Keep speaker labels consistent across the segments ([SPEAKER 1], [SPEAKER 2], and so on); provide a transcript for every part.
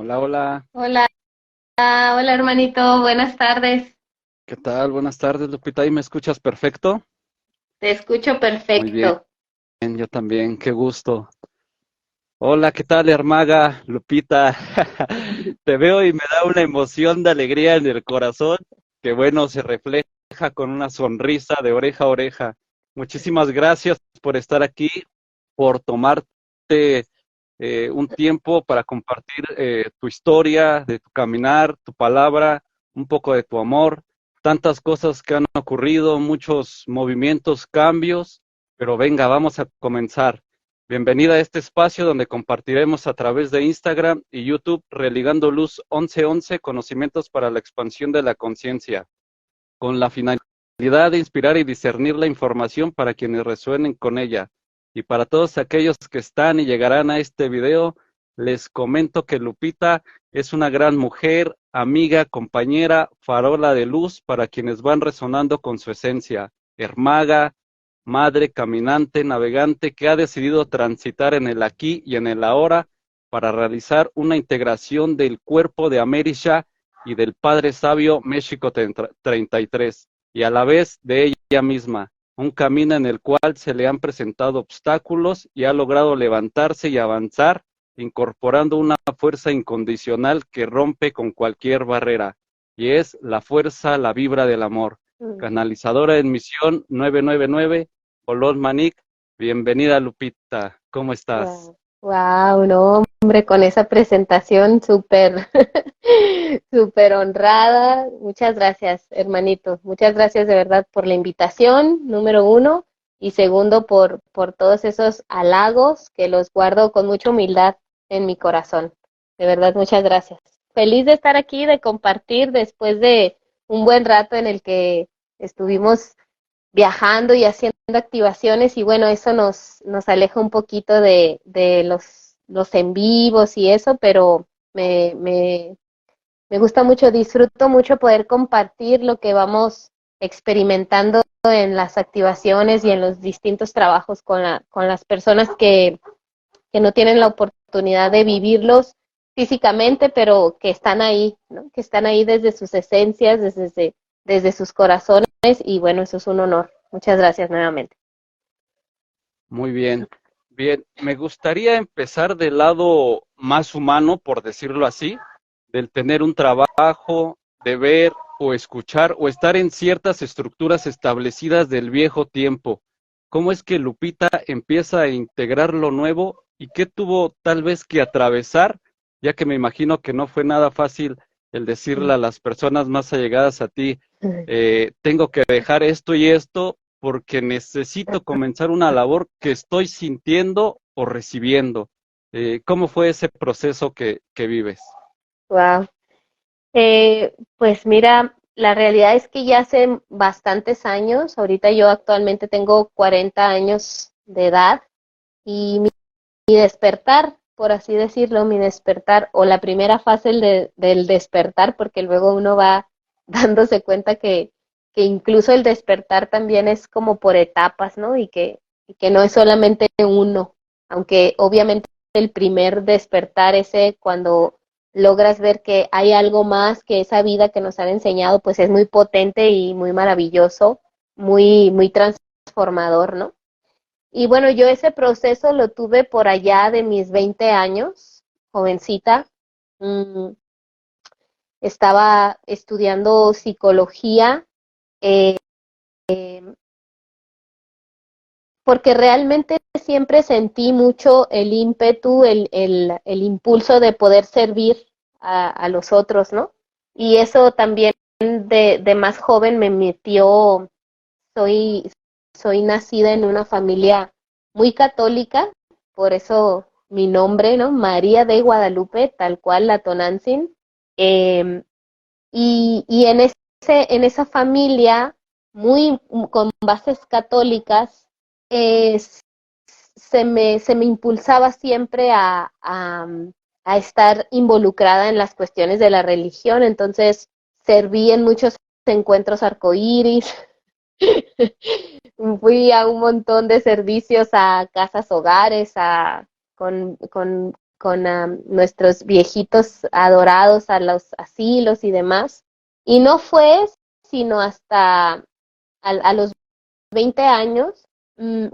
[SPEAKER 1] Hola, hola.
[SPEAKER 2] Hola, hola hermanito, buenas tardes.
[SPEAKER 1] ¿Qué tal? Buenas tardes, Lupita. ¿Ahí me escuchas perfecto?
[SPEAKER 2] Te escucho
[SPEAKER 1] Muy bien,
[SPEAKER 2] perfecto.
[SPEAKER 1] yo también. Qué gusto. Hola, ¿qué tal, Hermaga, Lupita? Te veo y me da una emoción de alegría en el corazón que, bueno, se refleja con una sonrisa de oreja a oreja. Muchísimas gracias por estar aquí, por tomarte un tiempo para compartir tu historia, de tu caminar, tu palabra, un poco de tu amor, tantas cosas que han ocurrido, muchos movimientos, cambios, pero venga, vamos a comenzar. Bienvenida a este espacio donde compartiremos a través de Instagram y YouTube Religando Luz 1111, conocimientos para la expansión de la conciencia, con la finalidad de inspirar y discernir la información para quienes resuenen con ella. Y para todos aquellos que están y llegarán a este video, les comento que Lupita es una gran mujer, amiga, compañera, farola de luz para quienes van resonando con su esencia, hermaga, madre, caminante, navegante, que ha decidido transitar en el aquí y en el ahora para realizar una integración del cuerpo de Amerisha y del Padre Sabio México 33, y a la vez de ella misma, un camino en el cual se le han presentado obstáculos y ha logrado levantarse y avanzar, incorporando una fuerza incondicional que rompe con cualquier barrera, y es la fuerza, la vibra del amor. Canalizadora en misión 999, Olón Manik. Bienvenida, Lupita, ¿cómo estás?
[SPEAKER 2] Wow, wow, no, hombre, con esa presentación súper, súper honrada. Muchas gracias, hermanito. Muchas gracias de verdad por la invitación, número uno, y segundo por todos esos halagos que los guardo con mucha humildad en mi corazón. De verdad, muchas gracias. Feliz de estar aquí, de compartir después de un buen rato en el que estuvimos viajando y haciendo activaciones y bueno, eso nos aleja un poquito de los en vivos y eso, pero me gusta mucho, disfruto mucho poder compartir lo que vamos experimentando en las activaciones y en los distintos trabajos con las personas que no tienen la oportunidad de vivirlos físicamente, pero que están ahí, ¿no? Que están ahí desde sus esencias, desde sus corazones, y bueno, eso es un honor. Muchas gracias nuevamente.
[SPEAKER 1] Muy bien. Bien, me gustaría empezar del lado más humano, por decirlo así, del tener un trabajo, de ver o escuchar o estar en ciertas estructuras establecidas del viejo tiempo. ¿Cómo es que Lupita empieza a integrar lo nuevo y qué tuvo tal vez que atravesar, ya que me imagino que no fue nada fácil el decirle a las personas más allegadas a ti, tengo que dejar esto y esto porque necesito comenzar una labor que estoy sintiendo o recibiendo. ¿Cómo fue ese proceso que vives?
[SPEAKER 2] Wow. Pues mira, la realidad es que ya hace bastantes años, ahorita yo actualmente tengo 40 años de edad y mi despertar, por así decirlo, mi despertar o la primera fase del despertar, porque luego uno va dándose cuenta que incluso el despertar también es como por etapas, ¿no? Y que no es solamente uno, aunque obviamente el primer despertar ese cuando logras ver que hay algo más que esa vida que nos han enseñado, pues es muy potente y muy maravilloso, muy transformador, ¿no? Y bueno, yo ese proceso lo tuve por allá de mis 20 años, jovencita. Mm, Estaba estudiando psicología eh, porque realmente siempre sentí mucho el ímpetu, el impulso de poder servir a los otros, ¿no? Y eso también de más joven me metió, soy, soy nacida en una familia muy católica, por eso mi nombre, ¿no? María de Guadalupe, tal cual la Tonantzin. Eh, y en esa familia, muy con bases católicas, eh, se me impulsaba siempre a estar involucrada en las cuestiones de la religión, entonces serví en muchos encuentros arcoíris, fui a un montón de servicios a casas hogares, con nuestros viejitos adorados a los asilos y demás. Y no fue sino hasta a los 20 años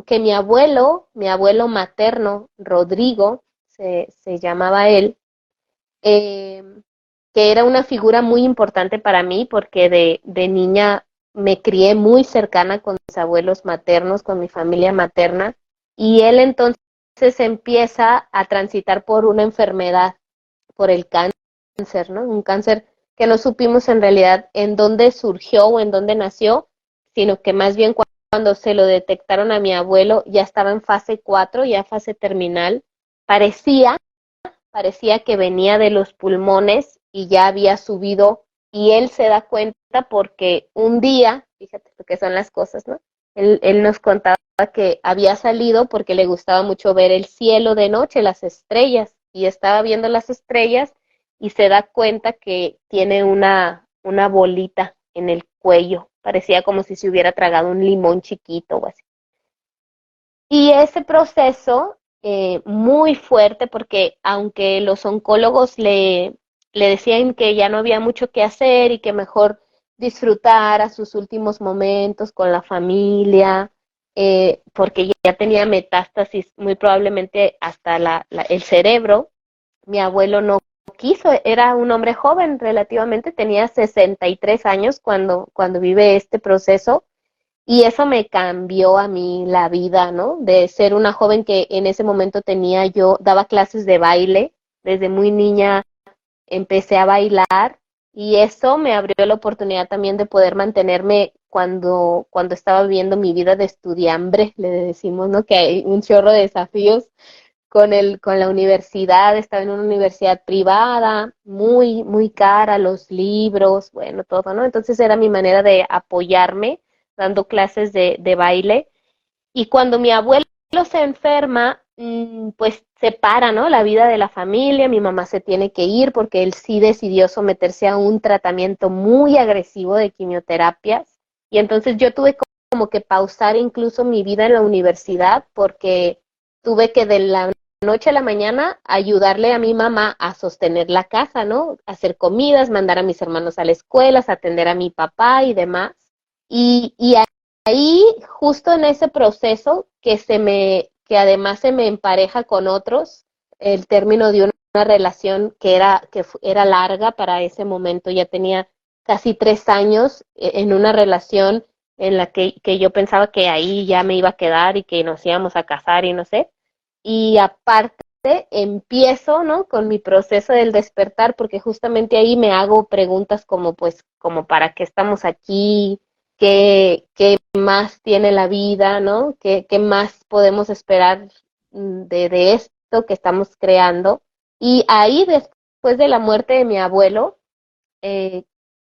[SPEAKER 2] que mi abuelo materno, Rodrigo, se llamaba él, eh, que era una figura muy importante para mí porque de niña me crié muy cercana con mis abuelos maternos, con mi familia materna, y él entonces empieza a transitar por una enfermedad, por el cáncer, ¿no? Un cáncer que no supimos en realidad en dónde surgió o en dónde nació, sino que más bien cuando se lo detectaron a mi abuelo ya estaba en fase 4, ya fase terminal. Parecía que venía de los pulmones y ya había subido, y él se da cuenta porque un día, fíjate lo que son las cosas, ¿no? Él nos contaba que había salido porque le gustaba mucho ver el cielo de noche, las estrellas, y estaba viendo las estrellas y se da cuenta que tiene una bolita en el cuello, parecía como si se hubiera tragado un limón chiquito o así. Y ese proceso muy fuerte, porque aunque los oncólogos le decían que ya no había mucho que hacer y que mejor disfrutara sus últimos momentos con la familia, porque ya tenía metástasis muy probablemente hasta el cerebro, mi abuelo no quiso, era un hombre joven relativamente, tenía 63 años cuando vive este proceso, y eso me cambió a mí la vida, ¿no? De ser una joven que en ese momento daba clases de baile, desde muy niña empecé a bailar, y eso me abrió la oportunidad también de poder mantenerme cuando estaba viviendo mi vida de estudiambre, le decimos, ¿no? Que hay un chorro de desafíos con la universidad. Estaba en una universidad privada, muy, muy cara, los libros, bueno, todo, ¿no? Entonces era mi manera de apoyarme dando clases de baile. Y cuando mi abuelo se enferma, pues separa, ¿no? La vida de la familia, mi mamá se tiene que ir porque él sí decidió someterse a un tratamiento muy agresivo de quimioterapias. Y entonces yo tuve como que pausar incluso mi vida en la universidad porque tuve que de la noche a la mañana ayudarle a mi mamá a sostener la casa, ¿no? Hacer comidas, mandar a mis hermanos a la escuela, atender a mi papá y demás. Y ahí, justo en ese proceso que además se me empareja con otros, el término de una relación era larga para ese momento, ya tenía casi 3 años en una relación en la que yo pensaba que ahí ya me iba a quedar y que nos íbamos a casar y no sé. Y aparte empiezo, ¿no? Con mi proceso del despertar, porque justamente ahí me hago preguntas como, pues, como para qué estamos aquí, qué más tiene la vida, ¿no? Qué más podemos esperar de esto que estamos creando. Y ahí, después de la muerte de mi abuelo, eh,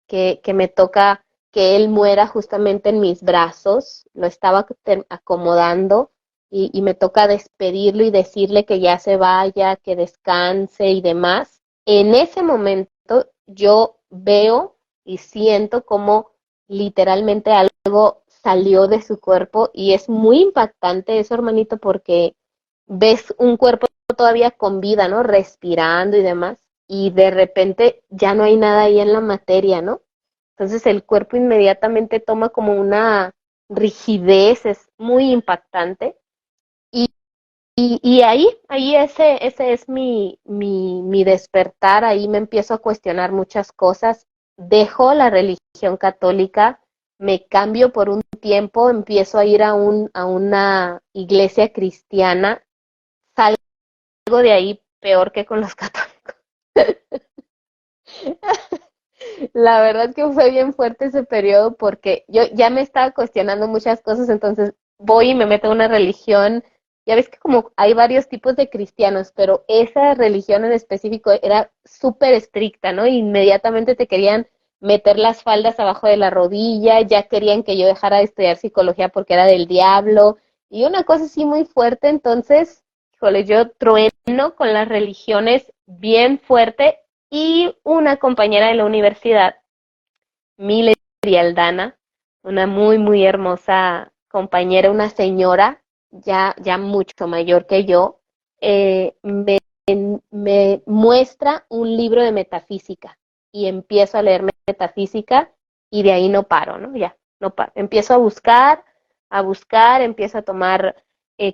[SPEAKER 2] que me toca que él muera justamente en mis brazos, lo estaba acomodando y me toca despedirlo y decirle que ya se vaya, que descanse y demás. En ese momento yo veo y siento como literalmente algo salió de su cuerpo, y es muy impactante eso, hermanito, porque ves un cuerpo todavía con vida, ¿no? Respirando y demás, y de repente ya no hay nada ahí en la materia, ¿no? Entonces el cuerpo inmediatamente toma como una rigidez, es muy impactante. Y, y ahí ese es mi despertar, ahí me empiezo a cuestionar muchas cosas, dejo la religión católica, me cambio por un tiempo, empiezo a ir a una iglesia cristiana, salgo de ahí peor que con los católicos. La verdad que fue bien fuerte ese periodo porque yo ya me estaba cuestionando muchas cosas, entonces voy y me meto a una religión. Ya ves que como hay varios tipos de cristianos, pero esa religión en específico era súper estricta, ¿no? Inmediatamente te querían meter las faldas abajo de la rodilla, ya querían que yo dejara de estudiar psicología porque era del diablo, y una cosa así muy fuerte. Entonces, híjole, yo trueno con las religiones bien fuerte, y una compañera de la universidad, Mile Aldana, una muy, muy hermosa compañera, una señora ya mucho mayor que yo, me me muestra un libro de metafísica y empiezo a leer metafísica y de ahí no paro, ¿no? Ya, no paro. Empiezo a buscar, empiezo a tomar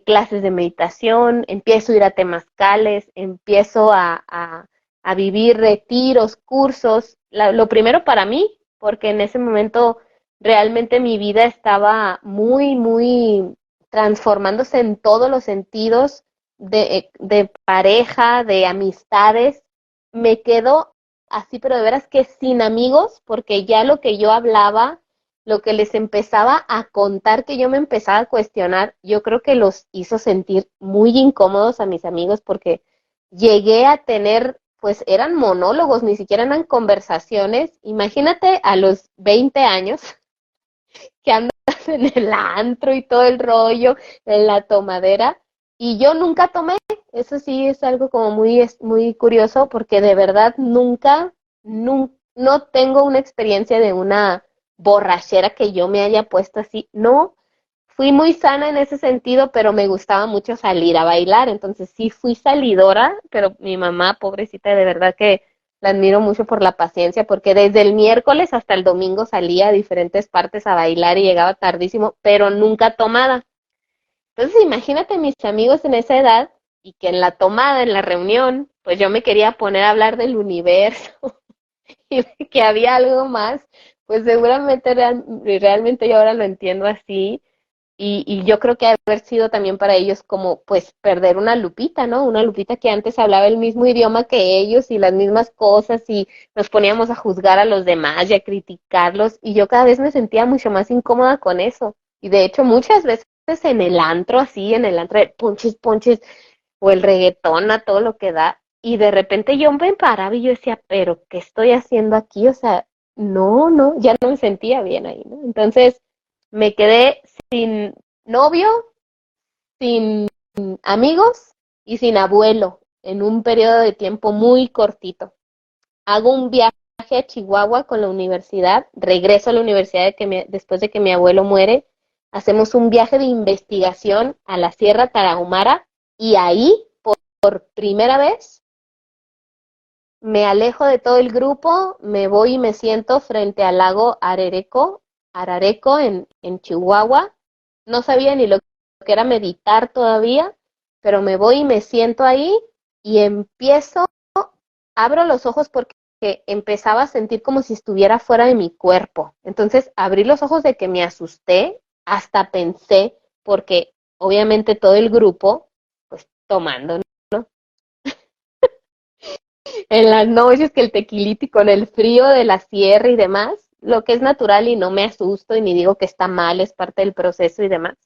[SPEAKER 2] clases de meditación, empiezo a ir a temazcales, empiezo a vivir retiros, cursos. Lo primero para mí, porque en ese momento realmente mi vida estaba muy, muy transformándose en todos los sentidos de pareja, de amistades. Me quedo así, pero de veras que sin amigos, porque ya lo que yo hablaba, lo que les empezaba a contar, que yo me empezaba a cuestionar, yo creo que los hizo sentir muy incómodos a mis amigos porque llegué a tener, pues eran monólogos, ni siquiera eran conversaciones. Imagínate a los 20 años que andas en el antro y todo el rollo, en la tomadera, y yo nunca tomé. Eso sí es algo como muy, muy curioso porque de verdad no tengo una experiencia de una borrachera que yo me haya puesto así, no, fui muy sana en ese sentido, pero me gustaba mucho salir a bailar, entonces sí fui salidora, pero mi mamá, pobrecita, de verdad que la admiro mucho por la paciencia, porque desde el miércoles hasta el domingo salía a diferentes partes a bailar y llegaba tardísimo, pero nunca tomada. Entonces imagínate mis amigos en esa edad y que en la tomada, en la reunión, pues yo me quería poner a hablar del universo y de que había algo más, pues seguramente realmente yo ahora lo entiendo así y yo creo que haber sido también para ellos como pues perder una Lupita, ¿no? Una Lupita que antes hablaba el mismo idioma que ellos y las mismas cosas y nos poníamos a juzgar a los demás y a criticarlos y yo cada vez me sentía mucho más incómoda con eso. Y de hecho muchas veces en el antro así, en el antro de ponches, ponches o el reggaetón a todo lo que da y de repente yo me paraba y yo decía, pero ¿qué estoy haciendo aquí? O sea, no, ya no me sentía bien ahí, ¿no? Entonces me quedé sin novio, sin amigos y sin abuelo en un periodo de tiempo muy cortito. Hago un viaje a Chihuahua con la universidad, regreso a la universidad después de que mi abuelo muere, hacemos un viaje de investigación a la Sierra Tarahumara y ahí, por primera vez, me alejo de todo el grupo, me voy y me siento frente al lago Arareco en Chihuahua. No sabía ni lo que era meditar todavía, pero me voy y me siento ahí y abro los ojos porque empezaba a sentir como si estuviera fuera de mi cuerpo. Entonces abrí los ojos de que me asusté, hasta pensé, porque obviamente todo el grupo, pues tomando, ¿no? En las noches que el tequiliti con el frío de la sierra y demás, lo que es natural y no me asusto y ni digo que está mal, es parte del proceso y demás.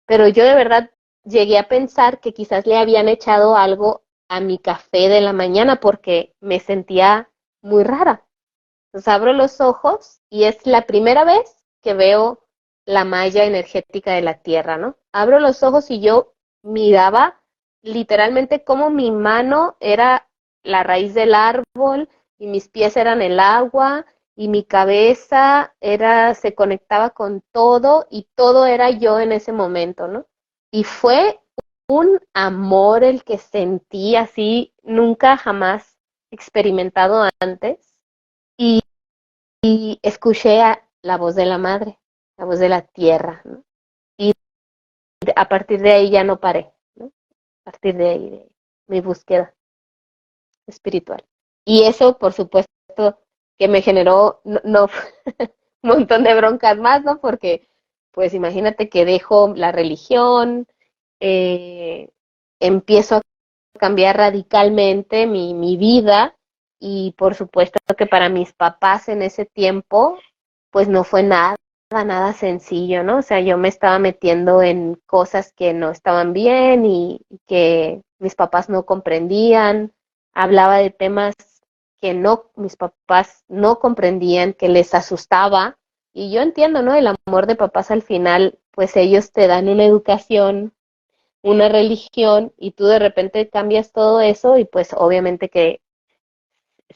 [SPEAKER 2] Pero yo de verdad llegué a pensar que quizás le habían echado algo a mi café de la mañana porque me sentía muy rara. Entonces abro los ojos y es la primera vez que veo la malla energética de la Tierra, ¿no? Abro los ojos y yo miraba literalmente cómo mi mano era la raíz del árbol y mis pies eran el agua y mi cabeza se conectaba con todo y todo era yo en ese momento, ¿no? Y fue un amor el que sentí así, nunca jamás experimentado antes y escuché la voz de la madre, la voz de la tierra, ¿no? Y a partir de ahí ya no paré, ¿no? A partir de ahí, de mi búsqueda espiritual. Y eso, por supuesto, que me generó un montón de broncas más, ¿no? Porque, pues imagínate que dejo la religión, eh, empiezo a cambiar radicalmente mi vida y por supuesto que para mis papás en ese tiempo, pues no fue nada sencillo, ¿no? O sea, yo me estaba metiendo en cosas que no estaban bien y que mis papás no comprendían, hablaba de temas que mis papás no comprendían, que les asustaba, y yo entiendo, ¿no? El amor de papás al final, pues ellos te dan una educación, una religión, y tú de repente cambias todo eso, y pues obviamente que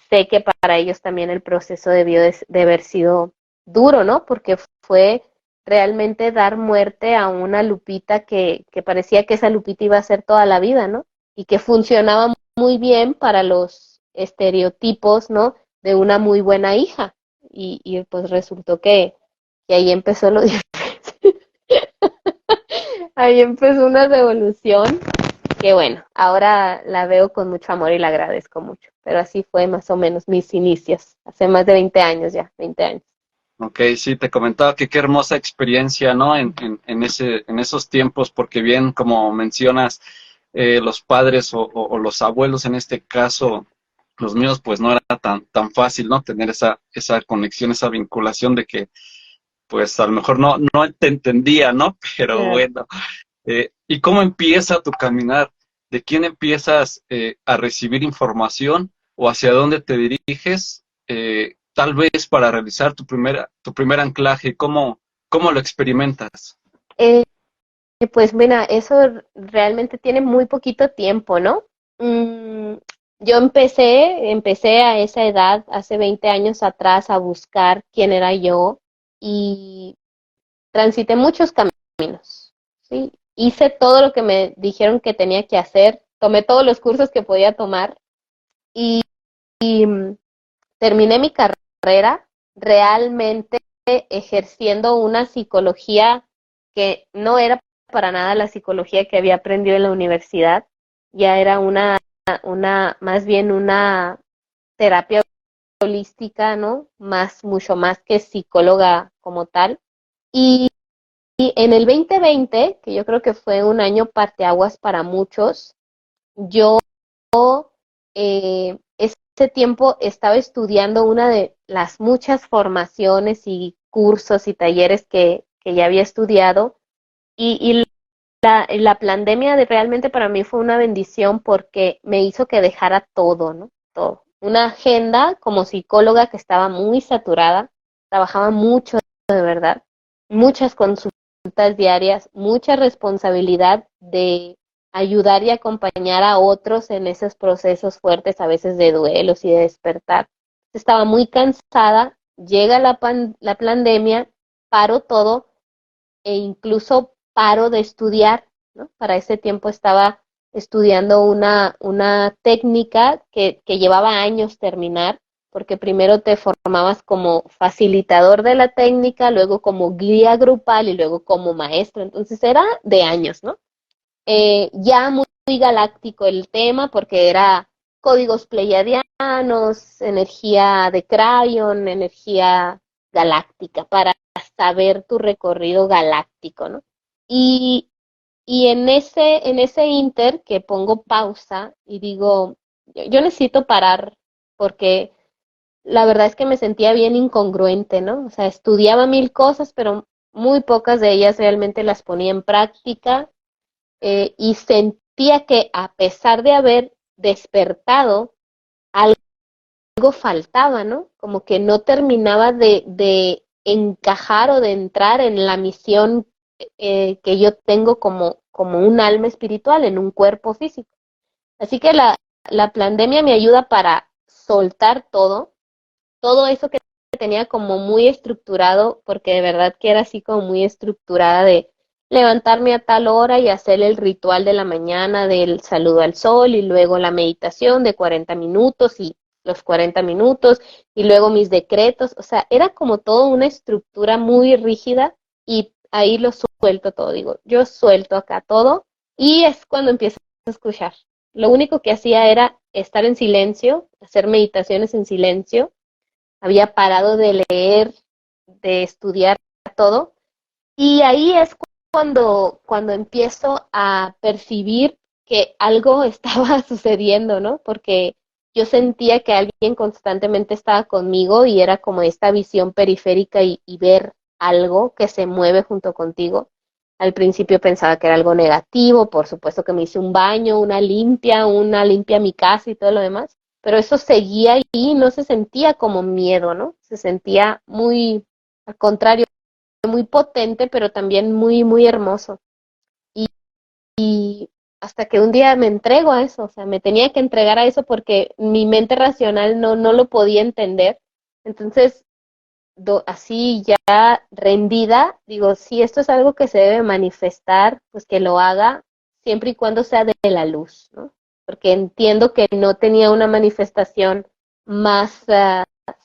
[SPEAKER 2] sé que para ellos también el proceso debió de haber sido duro, ¿no? Porque fue realmente dar muerte a una Lupita que parecía que esa Lupita iba a ser toda la vida, ¿no? Y que funcionaba muy bien para los estereotipos, ¿no? De una muy buena hija. Y pues resultó que ahí empezó lo difícil. Ahí empezó una revolución que bueno, ahora la veo con mucho amor y la agradezco mucho. Pero así fue más o menos mis inicios, hace más de 20 años ya, 20 años.
[SPEAKER 1] Ok, sí, te comentaba que qué hermosa experiencia, ¿no? En esos tiempos, porque bien, como mencionas, los padres o los abuelos en este caso, los míos, pues no era tan fácil, ¿no? Tener esa conexión, esa vinculación de que, pues a lo mejor no te entendía, ¿no? Pero
[SPEAKER 2] Claro.
[SPEAKER 1] bueno, ¿y cómo empieza tu caminar? ¿De quién empiezas a recibir información o hacia dónde te diriges? Tal vez para realizar tu primer anclaje, ¿cómo lo experimentas?
[SPEAKER 2] Eh, pues mira, eso realmente tiene muy poquito tiempo, ¿no? Mm, yo empecé a esa edad, hace 20 años atrás, a buscar quién era yo y transité muchos caminos, ¿sí? Hice todo lo que me dijeron que tenía que hacer, tomé todos los cursos que podía tomar y, y terminé mi carrera realmente ejerciendo una psicología que no era para nada la psicología que había aprendido en la universidad, ya era más bien una terapia holística, ¿no? Mucho más que psicóloga como tal. Y, y en el 2020, que yo creo que fue un año parteaguas para muchos, yo ese tiempo estaba estudiando una de las muchas formaciones y cursos y talleres que ya había estudiado y la pandemia realmente para mí fue una bendición porque me hizo que dejara todo, ¿no? Todo. Una agenda como psicóloga que estaba muy saturada, trabajaba mucho de verdad, muchas consultas diarias, mucha responsabilidad de ayudar y acompañar a otros en esos procesos fuertes, a veces de duelos y de despertar. Estaba muy cansada, llega la pandemia, paro todo e incluso paro de estudiar, ¿no? Para ese tiempo estaba estudiando una técnica que llevaba años terminar, porque primero te formabas como facilitador de la técnica, luego como guía grupal y luego como maestro, entonces era de años, ¿no? Ya muy galáctico el tema porque era códigos pleiadianos, energía de Cryon, energía galáctica para saber tu recorrido galáctico, ¿no? Y, y en ese inter que pongo pausa y digo, yo necesito parar porque la verdad es que me sentía bien incongruente, ¿no? O sea, estudiaba mil cosas, pero muy pocas de ellas realmente las ponía en práctica y sentía que a pesar de haber despertado, algo faltaba, ¿no? Como que no terminaba de encajar o de entrar en la misión que yo tengo como un alma espiritual en un cuerpo físico. Así que la pandemia me ayuda para soltar todo eso que tenía como muy estructurado, porque de verdad que era así como muy estructurada de levantarme a tal hora y hacer el ritual de la mañana del saludo al sol y luego la meditación de 40 minutos y los 40 minutos y luego mis decretos, o sea, era como todo una estructura muy rígida y ahí lo suelto todo, digo, yo suelto acá todo y es cuando empiezo a escuchar. Lo único que hacía era estar en silencio, hacer meditaciones en silencio, había parado de leer, de estudiar todo, y ahí es cuando empiezo a percibir que algo estaba sucediendo, ¿no? Porque yo sentía que alguien constantemente estaba conmigo y era como esta visión periférica y ver algo que se mueve junto contigo. Al principio pensaba que era algo negativo, por supuesto que me hice un baño, una limpia mi casa y todo lo demás, pero eso seguía ahí y no se sentía como miedo, ¿no? Se sentía muy, al contrario, muy potente, pero también muy, muy hermoso. Y, y hasta que un día me entrego a eso, o sea, me tenía que entregar a eso porque mi mente racional no lo podía entender. Entonces, así ya rendida, digo, si esto es algo que se debe manifestar, pues que lo haga siempre y cuando sea de la luz, ¿no? porque entiendo que no tenía una manifestación más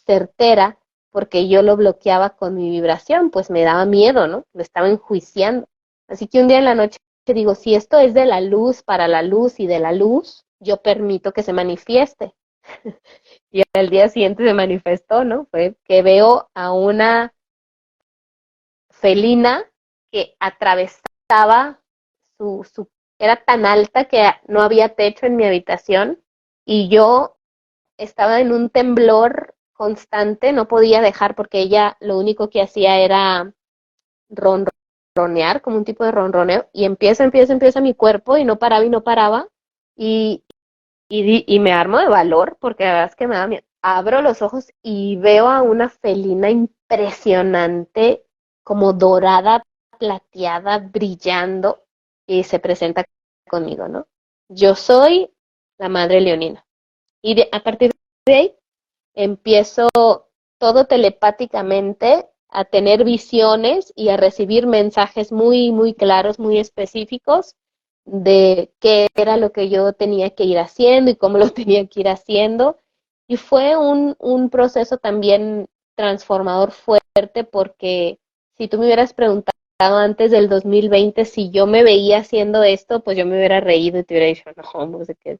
[SPEAKER 2] certera, porque yo lo bloqueaba con mi vibración, pues me daba miedo, ¿no? Lo estaba enjuiciando. Así que un día en la noche digo, si esto es de la luz para la luz y de la luz, yo permito que se manifieste. Y al día siguiente se manifestó, ¿no? Fue que veo a una felina que atravesaba era tan alta que no había techo en mi habitación y yo estaba en un temblor constante, no podía dejar porque ella lo único que hacía era ronronear, como un tipo de ronroneo, y empieza mi cuerpo y no paraba y no paraba, y, y me armo de valor porque la verdad es que me da miedo. Abro los ojos y veo a una felina impresionante, como dorada, plateada, brillando, y se presenta conmigo, ¿no? Yo soy la madre leonina. Y a partir de ahí empiezo todo telepáticamente a tener visiones y a recibir mensajes muy, muy claros, muy específicos de qué era lo que yo tenía que ir haciendo y cómo lo tenía que ir haciendo. Y fue un proceso también transformador fuerte porque si tú me hubieras preguntado antes del 2020 si yo me veía haciendo esto, pues yo me hubiera reído y te hubiera dicho, no, no sé qué.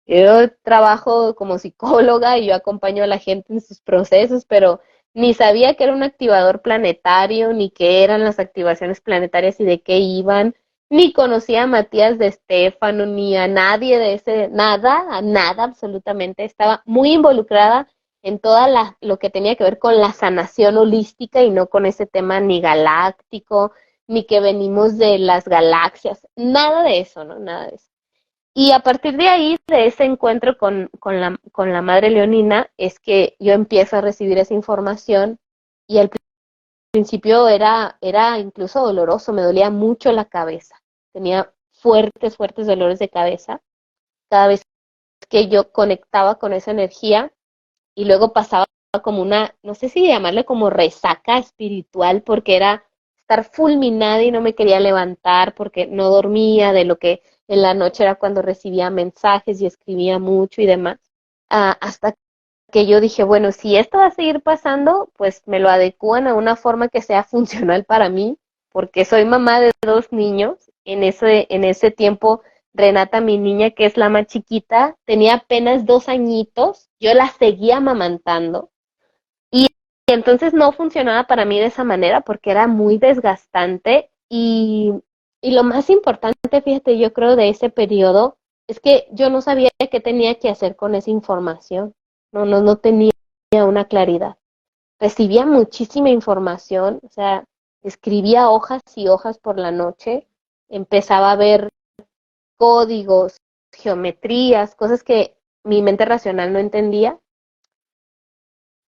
[SPEAKER 2] Yo trabajo como psicóloga y yo acompaño a la gente en sus procesos, pero ni sabía que era un activador planetario, ni qué eran las activaciones planetarias y de qué iban, ni conocía a Matías de Estéfano, ni a nadie de ese, nada, a nada absolutamente. Estaba muy involucrada en toda lo que tenía que ver con la sanación holística y no con ese tema ni galáctico, ni que venimos de las galaxias, nada de eso, ¿no? Nada de eso. Y a partir de ahí, de ese encuentro con la madre leonina, es que yo empiezo a recibir esa información y al principio era incluso doloroso, me dolía mucho la cabeza, tenía fuertes, fuertes dolores de cabeza cada vez que yo conectaba con esa energía y luego pasaba como una, no sé si llamarle como resaca espiritual, porque era estar fulminada y no me quería levantar porque no dormía, de lo que en la noche era cuando recibía mensajes y escribía mucho y demás. Hasta que yo dije, bueno, si esto va a seguir pasando, pues me lo adecúan a una forma que sea funcional para mí, porque soy mamá de dos niños. En ese tiempo, Renata, mi niña, que es la más chiquita, tenía apenas 2 añitos, yo la seguía amamantando y entonces no funcionaba para mí de esa manera porque era muy desgastante y lo más importante, fíjate, yo creo de ese periodo es que yo no sabía qué tenía que hacer con esa información. No tenía una claridad. Recibía muchísima información, o sea, escribía hojas y hojas por la noche, empezaba a ver códigos, geometrías, cosas que mi mente racional no entendía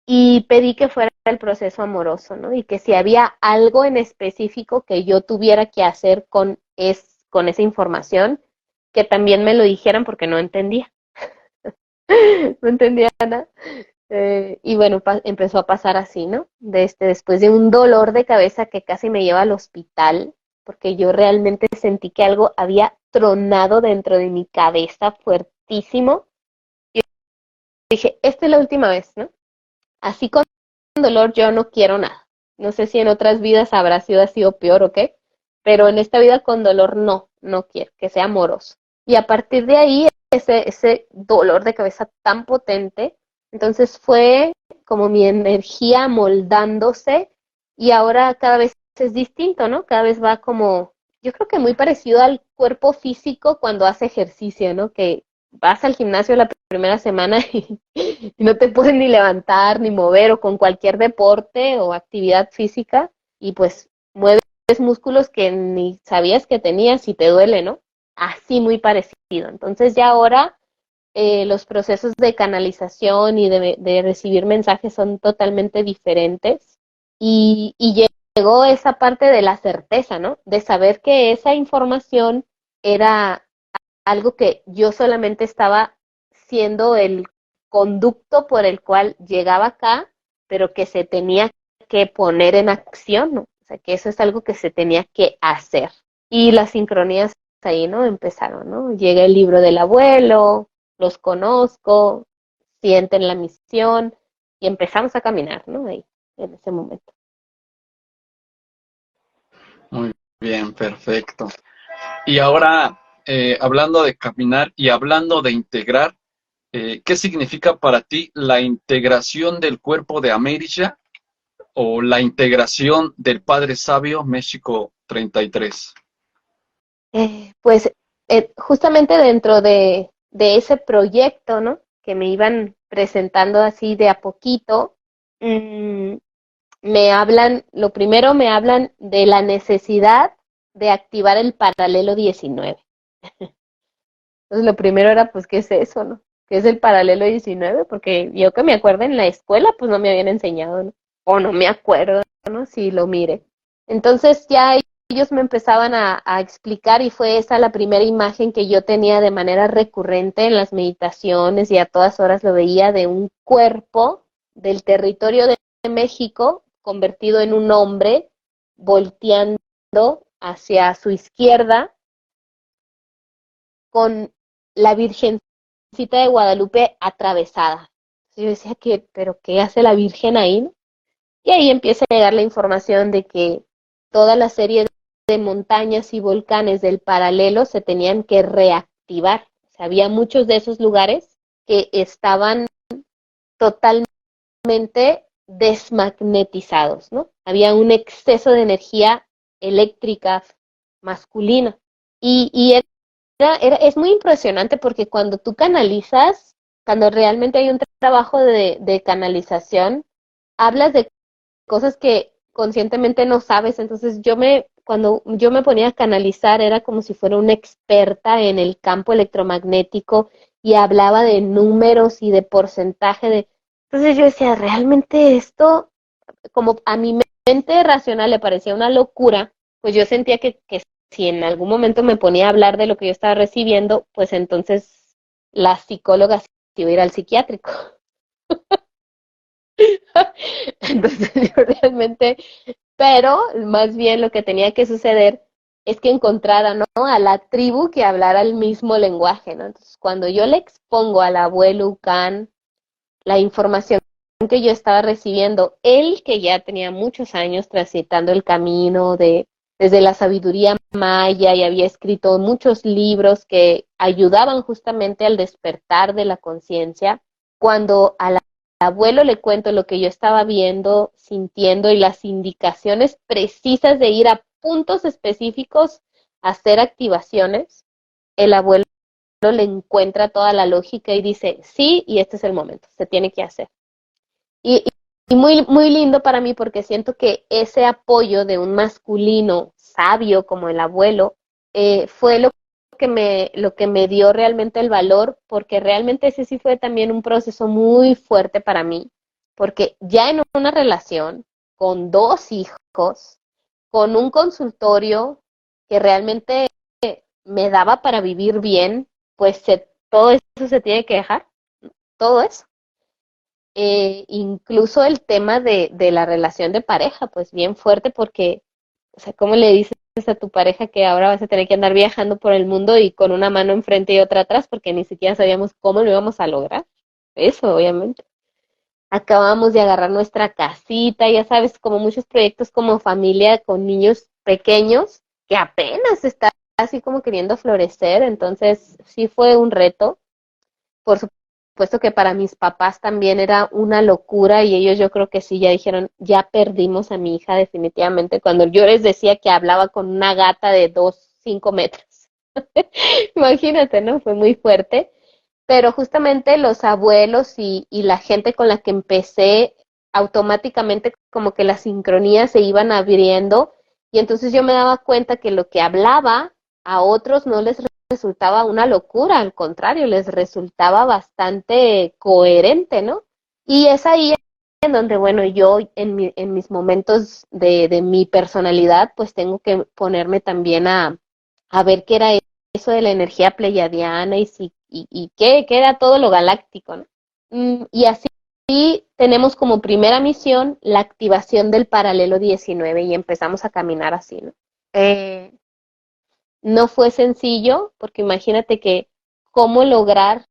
[SPEAKER 2] y pedí que fuera el proceso amoroso, ¿no? Y que si había algo en específico que yo tuviera que hacer con esa información, que también me lo dijeran porque no entendía, no entendía nada. Y bueno, empezó a pasar así, ¿no? Después de un dolor de cabeza que casi me lleva al hospital, porque yo realmente sentí que algo había tronado dentro de mi cabeza fuertísimo. Y dije, esta es la última vez, ¿no? Así con dolor yo no quiero nada. No sé si en otras vidas habrá sido así o peor o qué, pero en esta vida con dolor no quiero, que sea amoroso. Y a partir de ahí, ese dolor de cabeza tan potente, entonces fue como mi energía moldándose y ahora cada vez es distinto, ¿no? Cada vez va como, yo creo que muy parecido al cuerpo físico cuando hace ejercicio, ¿no? Que vas al gimnasio la primera semana y no te puedes ni levantar ni mover o con cualquier deporte o actividad física y pues mueves músculos que ni sabías que tenías y te duele, ¿no? Así muy parecido. Entonces ya ahora los procesos de canalización y de recibir mensajes son totalmente diferentes y llegó esa parte de la certeza, ¿no? De saber que esa información era algo que yo solamente estaba siendo el conducto por el cual llegaba acá, pero que se tenía que poner en acción, ¿no? O sea, que eso es algo que se tenía que hacer. Y las sincronías ahí, ¿no? Empezaron, ¿no? Llega el libro del abuelo, los conozco, sienten la misión y empezamos a caminar, ¿no? Ahí, en ese momento.
[SPEAKER 3] Muy bien, perfecto. Y ahora, hablando de caminar y hablando de integrar, ¿qué significa para ti la integración del cuerpo de América o la integración del Padre Sabio México 33?
[SPEAKER 2] Pues justamente dentro de ese proyecto, ¿no? Que me iban presentando así de a poquito, mmm, me hablan, lo primero me hablan de la necesidad de activar el paralelo 19. Entonces lo primero era, pues, ¿qué es eso, no? ¿Qué es el paralelo 19? Porque yo que me acuerdo en la escuela, pues no me habían enseñado, ¿no? O no me acuerdo, ¿no? Si lo mire. Entonces ya ellos me empezaban a explicar y fue esa la primera imagen que yo tenía de manera recurrente en las meditaciones y a todas horas lo veía de un cuerpo del territorio de México convertido en un hombre volteando hacia su izquierda con la Virgencita de Guadalupe atravesada. Yo decía que, pero ¿qué hace la Virgen ahí? ¿No? Y ahí empieza a llegar la información de que toda la serie de montañas y volcanes del paralelo se tenían que reactivar. O sea, había muchos de esos lugares que estaban totalmente desmagnetizados, ¿no? Había un exceso de energía eléctrica masculina. Y es muy impresionante porque cuando tú canalizas, cuando realmente hay un trabajo de canalización, hablas de cosas que conscientemente no sabes. Entonces cuando yo me ponía a canalizar era como si fuera una experta en el campo electromagnético y hablaba de números y de porcentaje de... Entonces yo decía, realmente esto, como a mi mente racional le parecía una locura, pues yo sentía que si en algún momento me ponía a hablar de lo que yo estaba recibiendo, pues entonces la psicóloga se iba a ir al psiquiátrico. Entonces yo realmente, pero más bien lo que tenía que suceder es que encontrara, ¿no? A la tribu que hablara el mismo lenguaje, ¿no? Entonces cuando yo le expongo al abuelo Ucán la información que yo estaba recibiendo, él que ya tenía muchos años transitando el camino desde la sabiduría maya y había escrito muchos libros que ayudaban justamente al despertar de la conciencia, cuando al abuelo le cuento lo que yo estaba viendo, sintiendo y las indicaciones precisas de ir a puntos específicos a hacer activaciones, el abuelo le encuentra toda la lógica y dice, sí, y este es el momento, se tiene que hacer. Y muy, muy lindo para mí porque siento que ese apoyo de un masculino sabio como el abuelo fue lo que me dio realmente el valor, porque realmente ese sí fue también un proceso muy fuerte para mí, porque ya en una relación con 2 hijos, con un consultorio que realmente me daba para vivir bien, pues todo eso se tiene que dejar, todo eso. Incluso el tema de la relación de pareja, pues bien fuerte porque, o sea, ¿cómo le dices a tu pareja que ahora vas a tener que andar viajando por el mundo y con una mano enfrente y otra atrás porque ni siquiera sabíamos cómo lo íbamos a lograr? Eso, obviamente. Acabamos de agarrar nuestra casita, ya sabes, como muchos proyectos como familia con niños pequeños que apenas está así como queriendo florecer, entonces sí fue un reto. Por supuesto que para mis papás también era una locura y ellos yo creo que sí, ya dijeron, ya perdimos a mi hija definitivamente, cuando yo les decía que hablaba con una gata de 5 metros. Imagínate, ¿no? Fue muy fuerte, pero justamente los abuelos y la gente con la que empecé, automáticamente como que las sincronías se iban abriendo y entonces yo me daba cuenta que lo que hablaba a otros no les resultaba una locura, al contrario, les resultaba bastante coherente, ¿no? Y es ahí en donde, bueno, yo en mis momentos de mi personalidad, pues tengo que ponerme también a ver qué era eso de la energía pleyadiana y qué era todo lo galáctico, ¿no? Y así tenemos como primera misión la activación del paralelo 19 y empezamos a caminar así, ¿no? Eh, no fue sencillo, porque imagínate que cómo lograr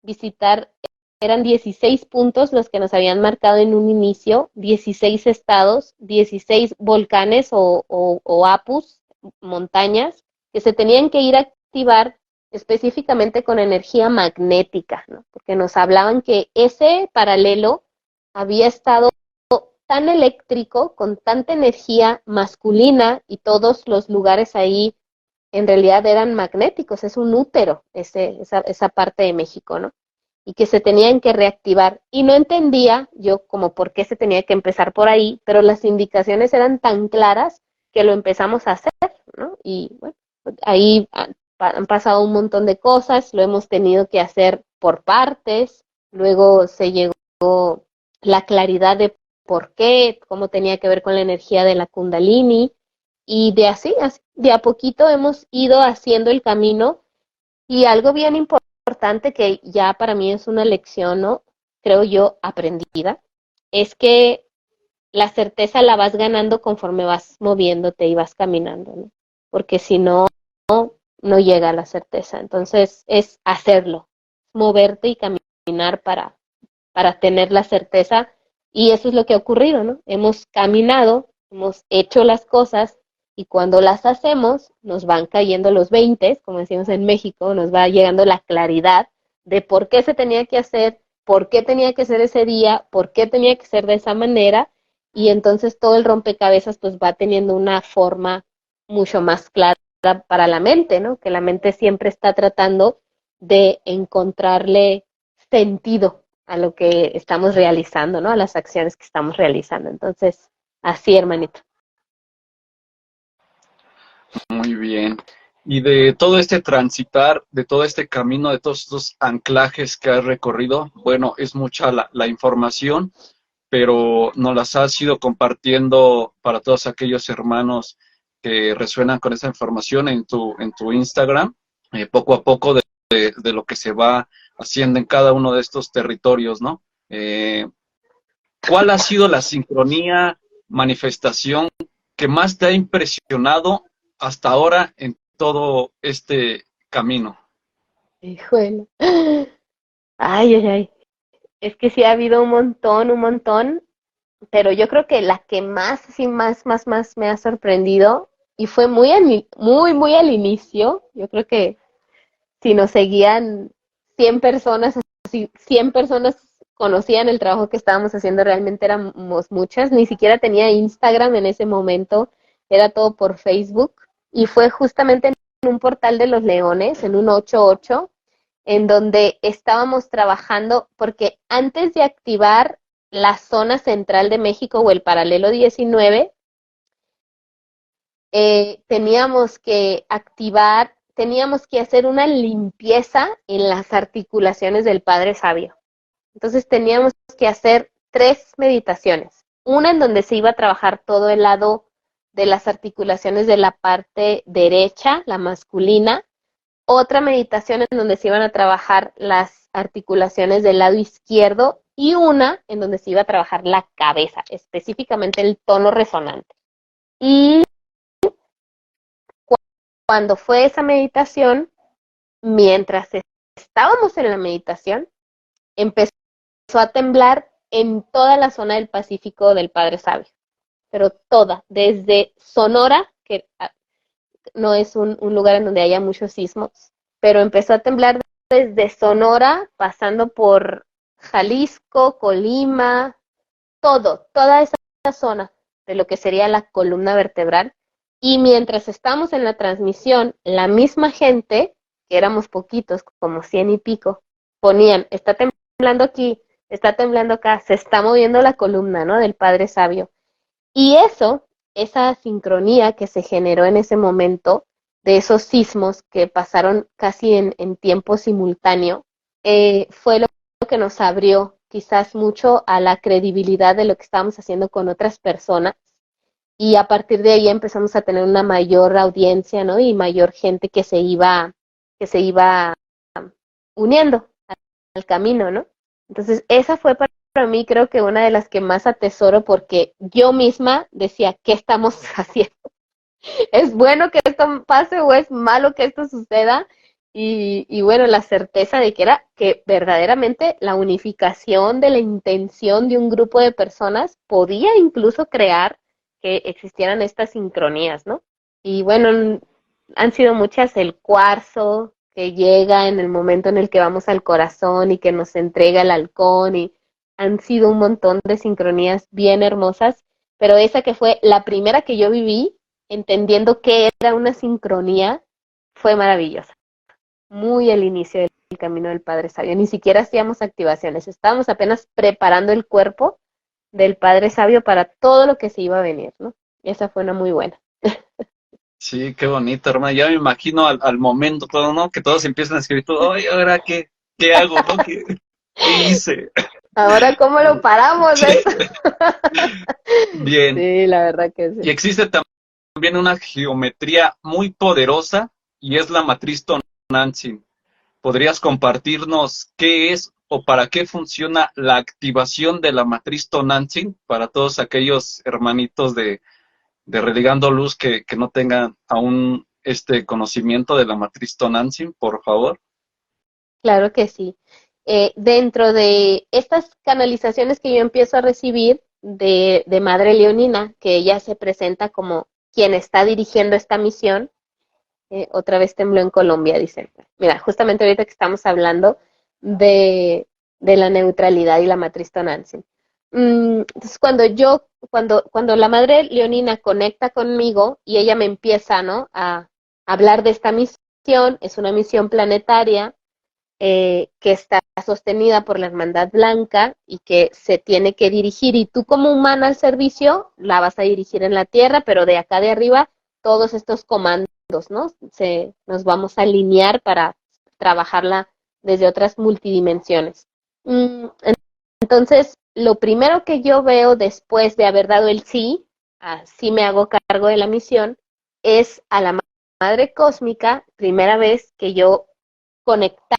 [SPEAKER 2] visitar, eran 16 puntos los que nos habían marcado en un inicio, 16 estados, 16 volcanes o apus, montañas, que se tenían que ir a activar específicamente con energía magnética, ¿no? Porque nos hablaban que ese paralelo había estado tan eléctrico, con tanta energía masculina, y todos los lugares ahí en realidad eran magnéticos, es un útero, esa parte de México, ¿no? Y que se tenían que reactivar. Y no entendía yo como por qué se tenía que empezar por ahí, pero las indicaciones eran tan claras que lo empezamos a hacer, ¿no? Y bueno, ahí han pasado un montón de cosas, lo hemos tenido que hacer por partes, luego se llegó la claridad de por qué, cómo tenía que ver con la energía de la Kundalini, y así, de a poquito hemos ido haciendo el camino. Y algo bien importante que ya para mí es una lección, ¿no? Creo yo, aprendida, es que la certeza la vas ganando conforme vas moviéndote y vas caminando, ¿no? Porque si no, no llega la certeza. Entonces es hacerlo, moverte y caminar para tener la certeza. Y eso es lo que ha ocurrido, ¿no? Hemos caminado, hemos hecho las cosas, y cuando las hacemos nos van cayendo los 20, como decimos en México, nos va llegando la claridad de por qué se tenía que hacer, por qué tenía que ser ese día, por qué tenía que ser de esa manera, y entonces todo el rompecabezas pues va teniendo una forma mucho más clara para la mente, ¿no? Que la mente siempre está tratando de encontrarle sentido a lo que estamos realizando, ¿no? A las acciones que estamos realizando. Entonces, así, hermanito.
[SPEAKER 3] Muy bien. Y de todo este transitar, de todo este camino, de todos estos anclajes que has recorrido, bueno, es mucha la información, pero nos las has ido compartiendo para todos aquellos hermanos que resuenan con esa información en tu Instagram, poco a poco de lo que se va haciendo en cada uno de estos territorios, ¿no? ¿Cuál ha sido la sincronía, manifestación que más te ha impresionado hasta ahora en todo este camino?
[SPEAKER 2] Híjole. Ay, ay, ay. Es que sí ha habido un montón, pero yo creo que la que más, sí, más me ha sorprendido, y fue muy al inicio. Yo creo que si nos seguían 100 personas, si 100 personas conocían el trabajo que estábamos haciendo, realmente éramos muchas. Ni siquiera tenía Instagram en ese momento, era todo por Facebook, y fue justamente en un portal de los Leones, en un 88, en donde estábamos trabajando, porque antes de activar la zona central de México o el paralelo 19, teníamos que hacer una limpieza en las articulaciones del Padre Sabio. Entonces teníamos que hacer 3 meditaciones. Una en donde se iba a trabajar todo el lado de las articulaciones de la parte derecha, la masculina. Otra meditación en donde se iban a trabajar las articulaciones del lado izquierdo, y una en donde se iba a trabajar la cabeza, específicamente el tono resonante. Y cuando fue esa meditación, mientras estábamos en la meditación, empezó a temblar en toda la zona del Pacífico del Padre Sabio, pero toda, desde Sonora, que no es un lugar en donde haya muchos sismos, pero empezó a temblar desde Sonora, pasando por Jalisco, Colima, toda esa zona de lo que sería la columna vertebral. Y mientras estamos en la transmisión, la misma gente, que éramos poquitos, como 100 y pico, ponían, está temblando aquí, está temblando acá, se está moviendo la columna, ¿no? Del Padre Sabio. Y esa sincronía que se generó en ese momento, de esos sismos que pasaron casi en tiempo simultáneo, fue lo que nos abrió quizás mucho a la credibilidad de lo que estábamos haciendo con otras personas, y a partir de ahí empezamos a tener una mayor audiencia, ¿no? Y mayor gente que se iba uniendo al camino, ¿no? Entonces, esa fue para mí, creo que una de las que más atesoro, porque yo misma decía, ¿qué estamos haciendo? ¿Es bueno que esto pase o es malo que esto suceda? Y bueno, la certeza de que era que verdaderamente la unificación de la intención de un grupo de personas podía incluso crear que existieran estas sincronías, ¿no? Y bueno, han sido muchas, el cuarzo que llega en el momento en el que vamos al corazón y que nos entrega el halcón, y han sido un montón de sincronías bien hermosas, pero esa que fue la primera que yo viví, entendiendo que era una sincronía, fue maravillosa. Muy el inicio del camino del Padre Sabio. Ni siquiera hacíamos activaciones, estábamos apenas preparando el cuerpo del Padre Sabio para todo lo que se iba a venir, ¿no? Esa fue una muy buena.
[SPEAKER 3] Sí, qué bonito, hermano. Ya me imagino al momento todo, ¿no? Que todos empiezan a escribir todo, ay, ahora qué hago, ¿no? ¿Qué hice?
[SPEAKER 2] Ahora, ¿cómo lo paramos
[SPEAKER 3] Sí,
[SPEAKER 2] esto?
[SPEAKER 3] bien.
[SPEAKER 2] Sí, la verdad que
[SPEAKER 3] Y
[SPEAKER 2] sí.
[SPEAKER 3] existe también una geometría muy poderosa y es la matriz Tonantzin. ¿Podrías compartirnos qué es o para qué funciona la activación de la matriz Tonantzin para todos aquellos hermanitos de Religando Luz que no tengan aún este conocimiento de la matriz Tonantzin, por favor?
[SPEAKER 2] Claro que sí. Dentro de estas canalizaciones que yo empiezo a recibir de Madre Leonina, que ella se presenta como quien está dirigiendo esta misión, otra vez tembló en Colombia, dicen. Mira, justamente ahorita que estamos hablando de la neutralidad y la matriz Tonantzin. Entonces, cuando la Madre Leonina conecta conmigo y ella me empieza, ¿no?, a hablar de esta misión, es una misión planetaria, que está sostenida por la Hermandad Blanca y que se tiene que dirigir, y tú como humana al servicio la vas a dirigir en la tierra, pero de acá de arriba todos estos comandos, ¿no? Nos vamos a alinear para trabajarla desde otras multidimensiones. Entonces, lo primero que yo veo después de haber dado el sí, así me hago cargo de la misión, es a la Madre Cósmica, primera vez que yo conectaba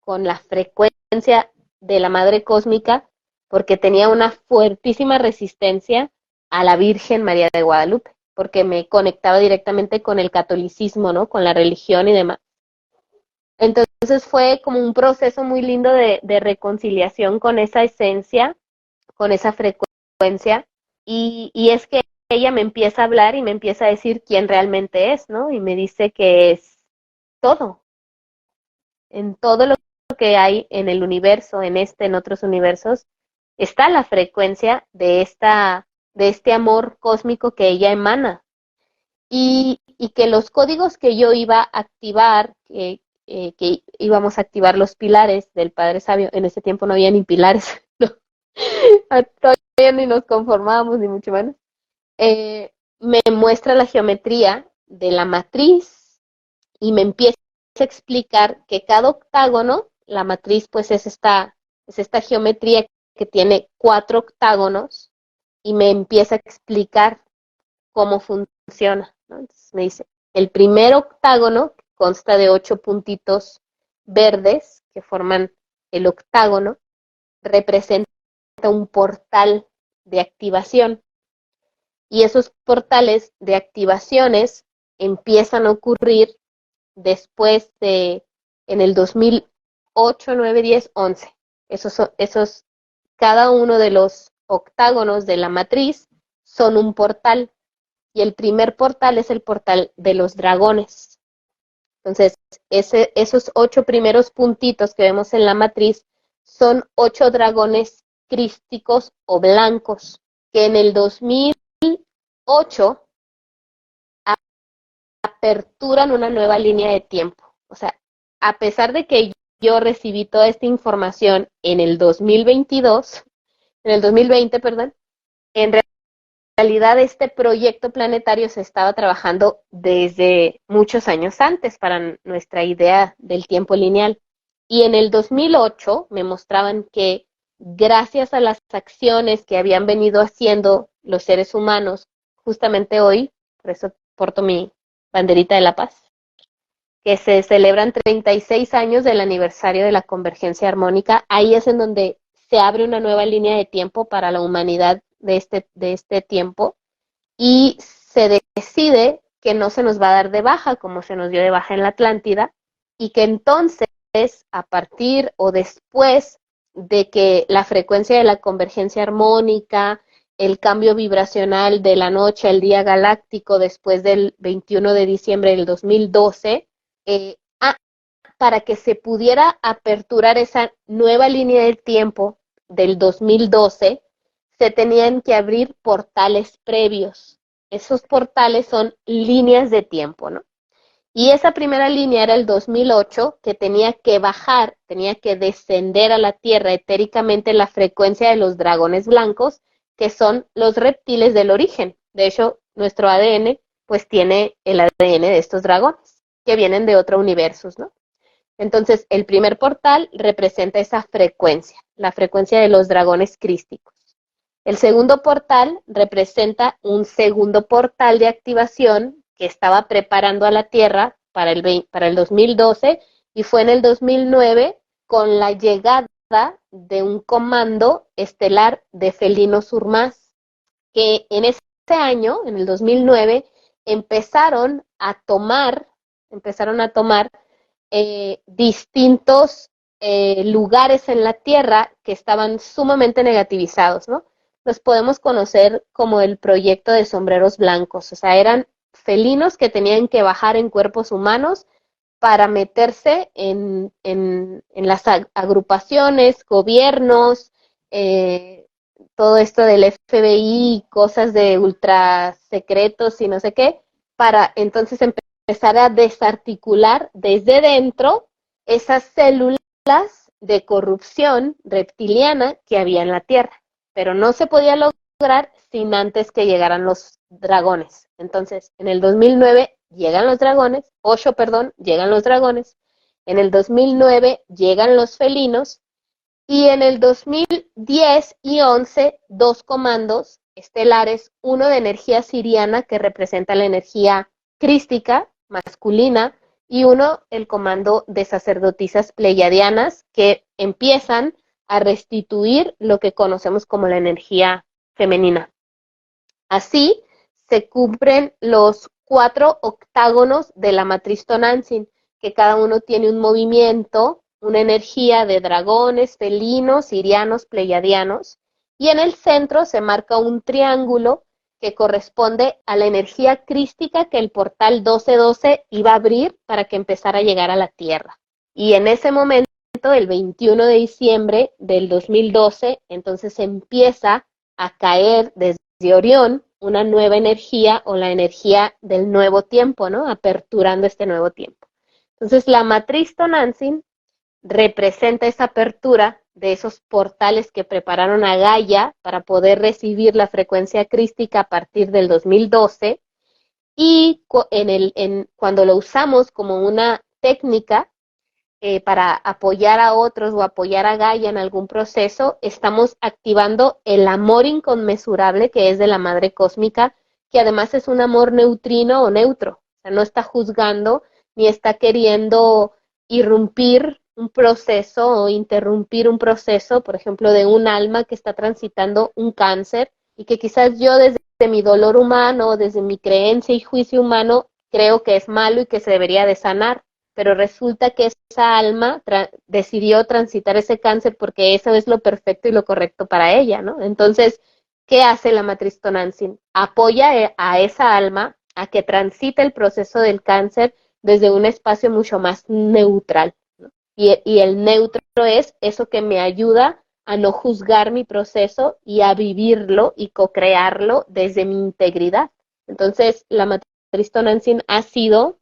[SPEAKER 2] con la frecuencia de la Madre Cósmica, porque tenía una fuertísima resistencia a la Virgen María de Guadalupe, porque me conectaba directamente con el catolicismo, ¿no?, con la religión y demás. Entonces fue como un proceso muy lindo de reconciliación con esa esencia, con esa frecuencia, y es que ella me empieza a hablar y me empieza a decir quién realmente es, ¿no? Y me dice que es todo, en todo lo que hay en el universo, en otros universos, está la frecuencia de este amor cósmico que ella emana. Y que los códigos que yo iba a activar, que íbamos a activar los pilares del Padre Sabio, en ese tiempo no había ni pilares, no, todavía ni nos conformábamos, ni mucho menos, me muestra la geometría de la matriz y me empieza a explicar que cada octágono, la matriz pues es esta geometría que tiene 4 octágonos, y me empieza a explicar cómo funciona, ¿no? Entonces me dice, el primer octágono consta de 8 puntitos verdes que forman el octágono, representa un portal de activación, y esos portales de activaciones empiezan a ocurrir después en el 2008, 9, 10, 11. Esos, cada uno de los octágonos de la matriz son un portal, y el primer portal es el portal de los dragones. Entonces, esos 8 primeros puntitos que vemos en la matriz son 8 dragones crísticos o blancos, que en el 2008 aperturan una nueva línea de tiempo. O sea, a pesar de que yo recibí toda esta información en el 2022, en el 2020, perdón, en realidad este proyecto planetario se estaba trabajando desde muchos años antes para nuestra idea del tiempo lineal. Y en el 2008 me mostraban que gracias a las acciones que habían venido haciendo los seres humanos, justamente hoy, por eso porto mi banderita de la paz, que se celebran 36 años del aniversario de la convergencia armónica, ahí es en donde se abre una nueva línea de tiempo para la humanidad de este tiempo, y se decide que no se nos va a dar de baja como se nos dio de baja en la Atlántida, y que entonces a partir o después de que la frecuencia de la convergencia armónica, el cambio vibracional de la noche al día galáctico después del 21 de diciembre del 2012, para que se pudiera aperturar esa nueva línea del tiempo del 2012, se tenían que abrir portales previos. Esos portales son líneas de tiempo, ¿no? Y esa primera línea era el 2008, que tenía que bajar, tenía que descender a la Tierra etéricamente la frecuencia de los dragones blancos, que son los reptiles del origen. De hecho, nuestro ADN pues tiene el ADN de estos dragones, que vienen de otro universo, ¿no? Entonces, el primer portal representa esa frecuencia, la frecuencia de los dragones crísticos. El segundo portal representa un segundo portal de activación que estaba preparando a la Tierra para el 2012, y fue en el 2009 con la llegada de un comando estelar de felinos Urmás, que en ese año, en el 2009, empezaron a tomar distintos lugares en la Tierra que estaban sumamente negativizados, ¿no? Los podemos conocer como el proyecto de sombreros blancos, o sea, eran felinos que tenían que bajar en cuerpos humanos para meterse en las agrupaciones, gobiernos, todo esto del FBI, cosas de ultra secretos y no sé qué, para entonces empezar a desarticular desde dentro esas células de corrupción reptiliana que había en la Tierra. Pero no se podía lograr sin antes que llegaran los dragones. Entonces, en el 2009 llegan los dragones, llegan los dragones, en el 2009 llegan los felinos, y en el 2010 y 11, dos comandos estelares, uno de energía siriana, que representa la energía crística, masculina, y uno, el comando de sacerdotisas pleiadianas, que empiezan a restituir lo que conocemos como la energía femenina. Así se cumplen los 4 octágonos de la matriz Tonantzin, que cada uno tiene un movimiento, una energía de dragones, felinos, sirianos, pleiadianos, y en el centro se marca un triángulo que corresponde a la energía crística que el portal 1212 iba a abrir para que empezara a llegar a la Tierra. Y en ese momento, el 21 de diciembre del 2012, entonces empieza a caer desde Orión una nueva energía, o la energía del nuevo tiempo, ¿no? Aperturando este nuevo tiempo. Entonces, la matriz Tonantzin representa esa apertura de esos portales que prepararon a Gaia para poder recibir la frecuencia crística a partir del 2012, y cuando lo usamos como una técnica para apoyar a otros o apoyar a Gaia en algún proceso, estamos activando el amor inconmensurable que es de la Madre Cósmica, que además es un amor neutrino o neutro, o sea, no está juzgando ni está queriendo irrumpir un proceso o interrumpir un proceso, por ejemplo, de un alma que está transitando un cáncer y que quizás yo desde mi dolor humano, desde mi creencia y juicio humano, creo que es malo y que se debería de sanar, pero resulta que esa alma decidió transitar ese cáncer porque eso es lo perfecto y lo correcto para ella, ¿no? Entonces, ¿qué hace la matriz Tonantzin? Apoya a esa alma a que transite el proceso del cáncer desde un espacio mucho más neutral, ¿no? Y el neutro es eso que me ayuda a no juzgar mi proceso y a vivirlo y co-crearlo desde mi integridad. Entonces, la matriz Tonantzin ha sido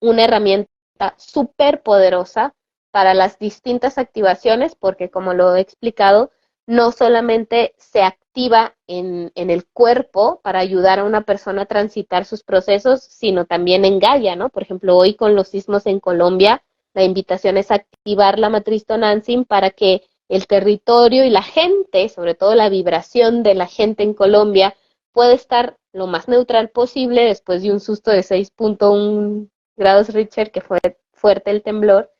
[SPEAKER 2] una herramienta súper poderosa para las distintas activaciones, porque como lo he explicado, no solamente se activa en el cuerpo para ayudar a una persona a transitar sus procesos, sino también en Gaia, ¿no? Por ejemplo, hoy con los sismos en Colombia, la invitación es activar la matriz Tonantzin para que el territorio y la gente, sobre todo la vibración de la gente en Colombia, pueda estar lo más neutral posible después de un susto de 6.1 grados Richter, que fue fuerte el temblor,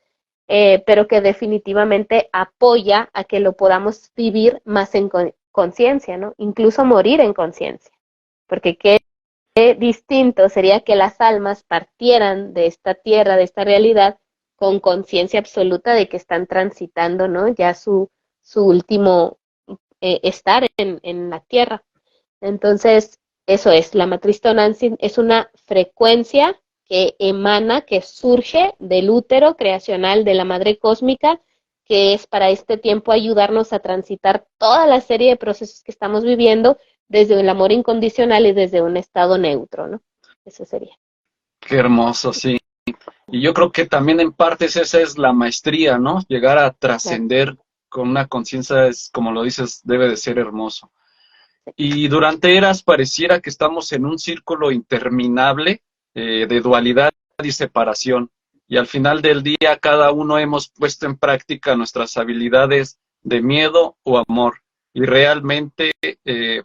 [SPEAKER 2] pero que definitivamente apoya a que lo podamos vivir más en conciencia, ¿no? Incluso morir en conciencia. Porque ¿qué distinto sería que las almas partieran de esta tierra, de esta realidad, con conciencia absoluta de que están transitando, ¿no? Ya su último estar en la tierra. Entonces, eso es, la matriz Tonantzin es una frecuencia que emana, que surge del útero creacional de la madre cósmica, que es para este tiempo ayudarnos a transitar toda la serie de procesos que estamos viviendo desde el amor incondicional y desde un estado neutro, ¿no? Eso sería.
[SPEAKER 3] Qué hermoso, sí. Y yo creo que también en partes esa es la maestría, ¿no? Llegar a
[SPEAKER 2] Claro.
[SPEAKER 3] trascender con una conciencia es, como lo dices, debe de ser hermoso. Y durante eras pareciera que estamos en un círculo interminable de dualidad y separación. Y al final del día cada uno hemos puesto en práctica nuestras habilidades de miedo o amor. Y realmente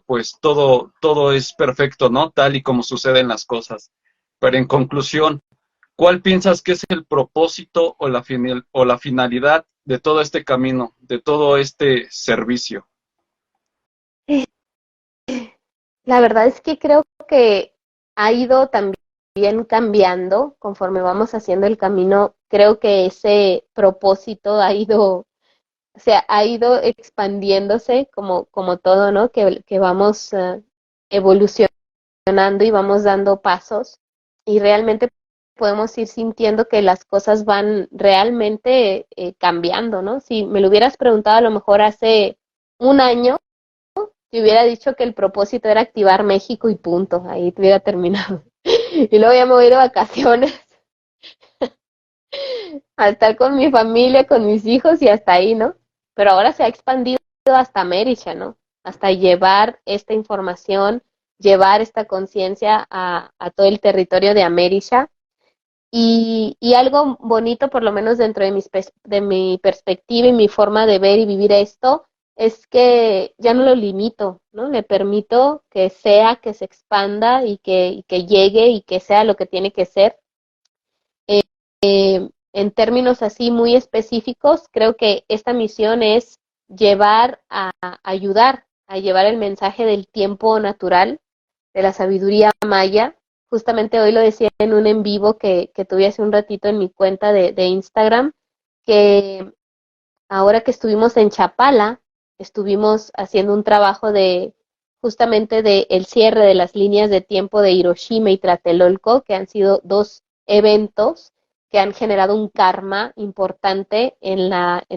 [SPEAKER 3] pues todo es perfecto, ¿no? Tal y como suceden las cosas. Pero en conclusión, ¿cuál piensas que es el propósito o la finalidad de todo este camino, de todo este servicio?
[SPEAKER 2] La verdad es que creo que ha ido también cambiando conforme vamos haciendo el camino. Creo que ese propósito ha ido, o sea, ha ido expandiéndose como todo, ¿no? Que vamos evolucionando y vamos dando pasos y realmente podemos ir sintiendo que las cosas van realmente cambiando, ¿no? Si me lo hubieras preguntado a lo mejor hace un año, te hubiera dicho que el propósito era activar México y punto, ahí te hubiera terminado. Y luego ya me voy de vacaciones a estar con mi familia, con mis hijos y hasta ahí, ¿no? Pero ahora se ha expandido hasta Mérida, ¿no? Hasta llevar esta información, llevar esta conciencia a todo el territorio de América. Y algo bonito, por lo menos dentro de mi perspectiva y mi forma de ver y vivir esto, es que ya no lo limito, ¿no? Le permito que sea, que se expanda y que llegue y que sea lo que tiene que ser. En términos así muy específicos, creo que esta misión es llevar ayudar a llevar el mensaje del tiempo natural, de la sabiduría maya. Justamente hoy lo decía en un en vivo que tuve hace un ratito en mi cuenta de Instagram, que ahora que estuvimos en Chapala, estuvimos haciendo un trabajo de justamente de el cierre de las líneas de tiempo de Hiroshima y Tlatelolco, que han sido dos eventos que han generado un karma importante en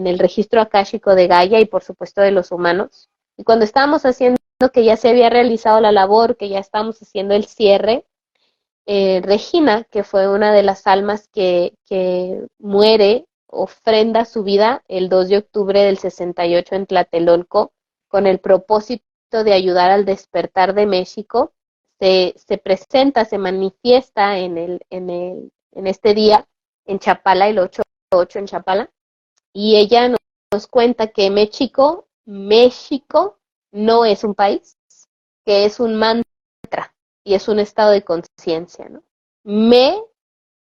[SPEAKER 2] el registro akáshico de Gaia y por supuesto de los humanos. Y cuando estábamos haciendo que ya se había realizado la labor, que ya estábamos haciendo el cierre, Regina, que fue una de las almas que muere, ofrenda su vida el 2 de octubre del 68 en Tlatelolco, con el propósito de ayudar al despertar de México, se presenta, se manifiesta en este día en Chapala, el 8 en Chapala, y ella nos cuenta que México no es un país, que es un mantra y es un estado de conciencia, ¿no? Me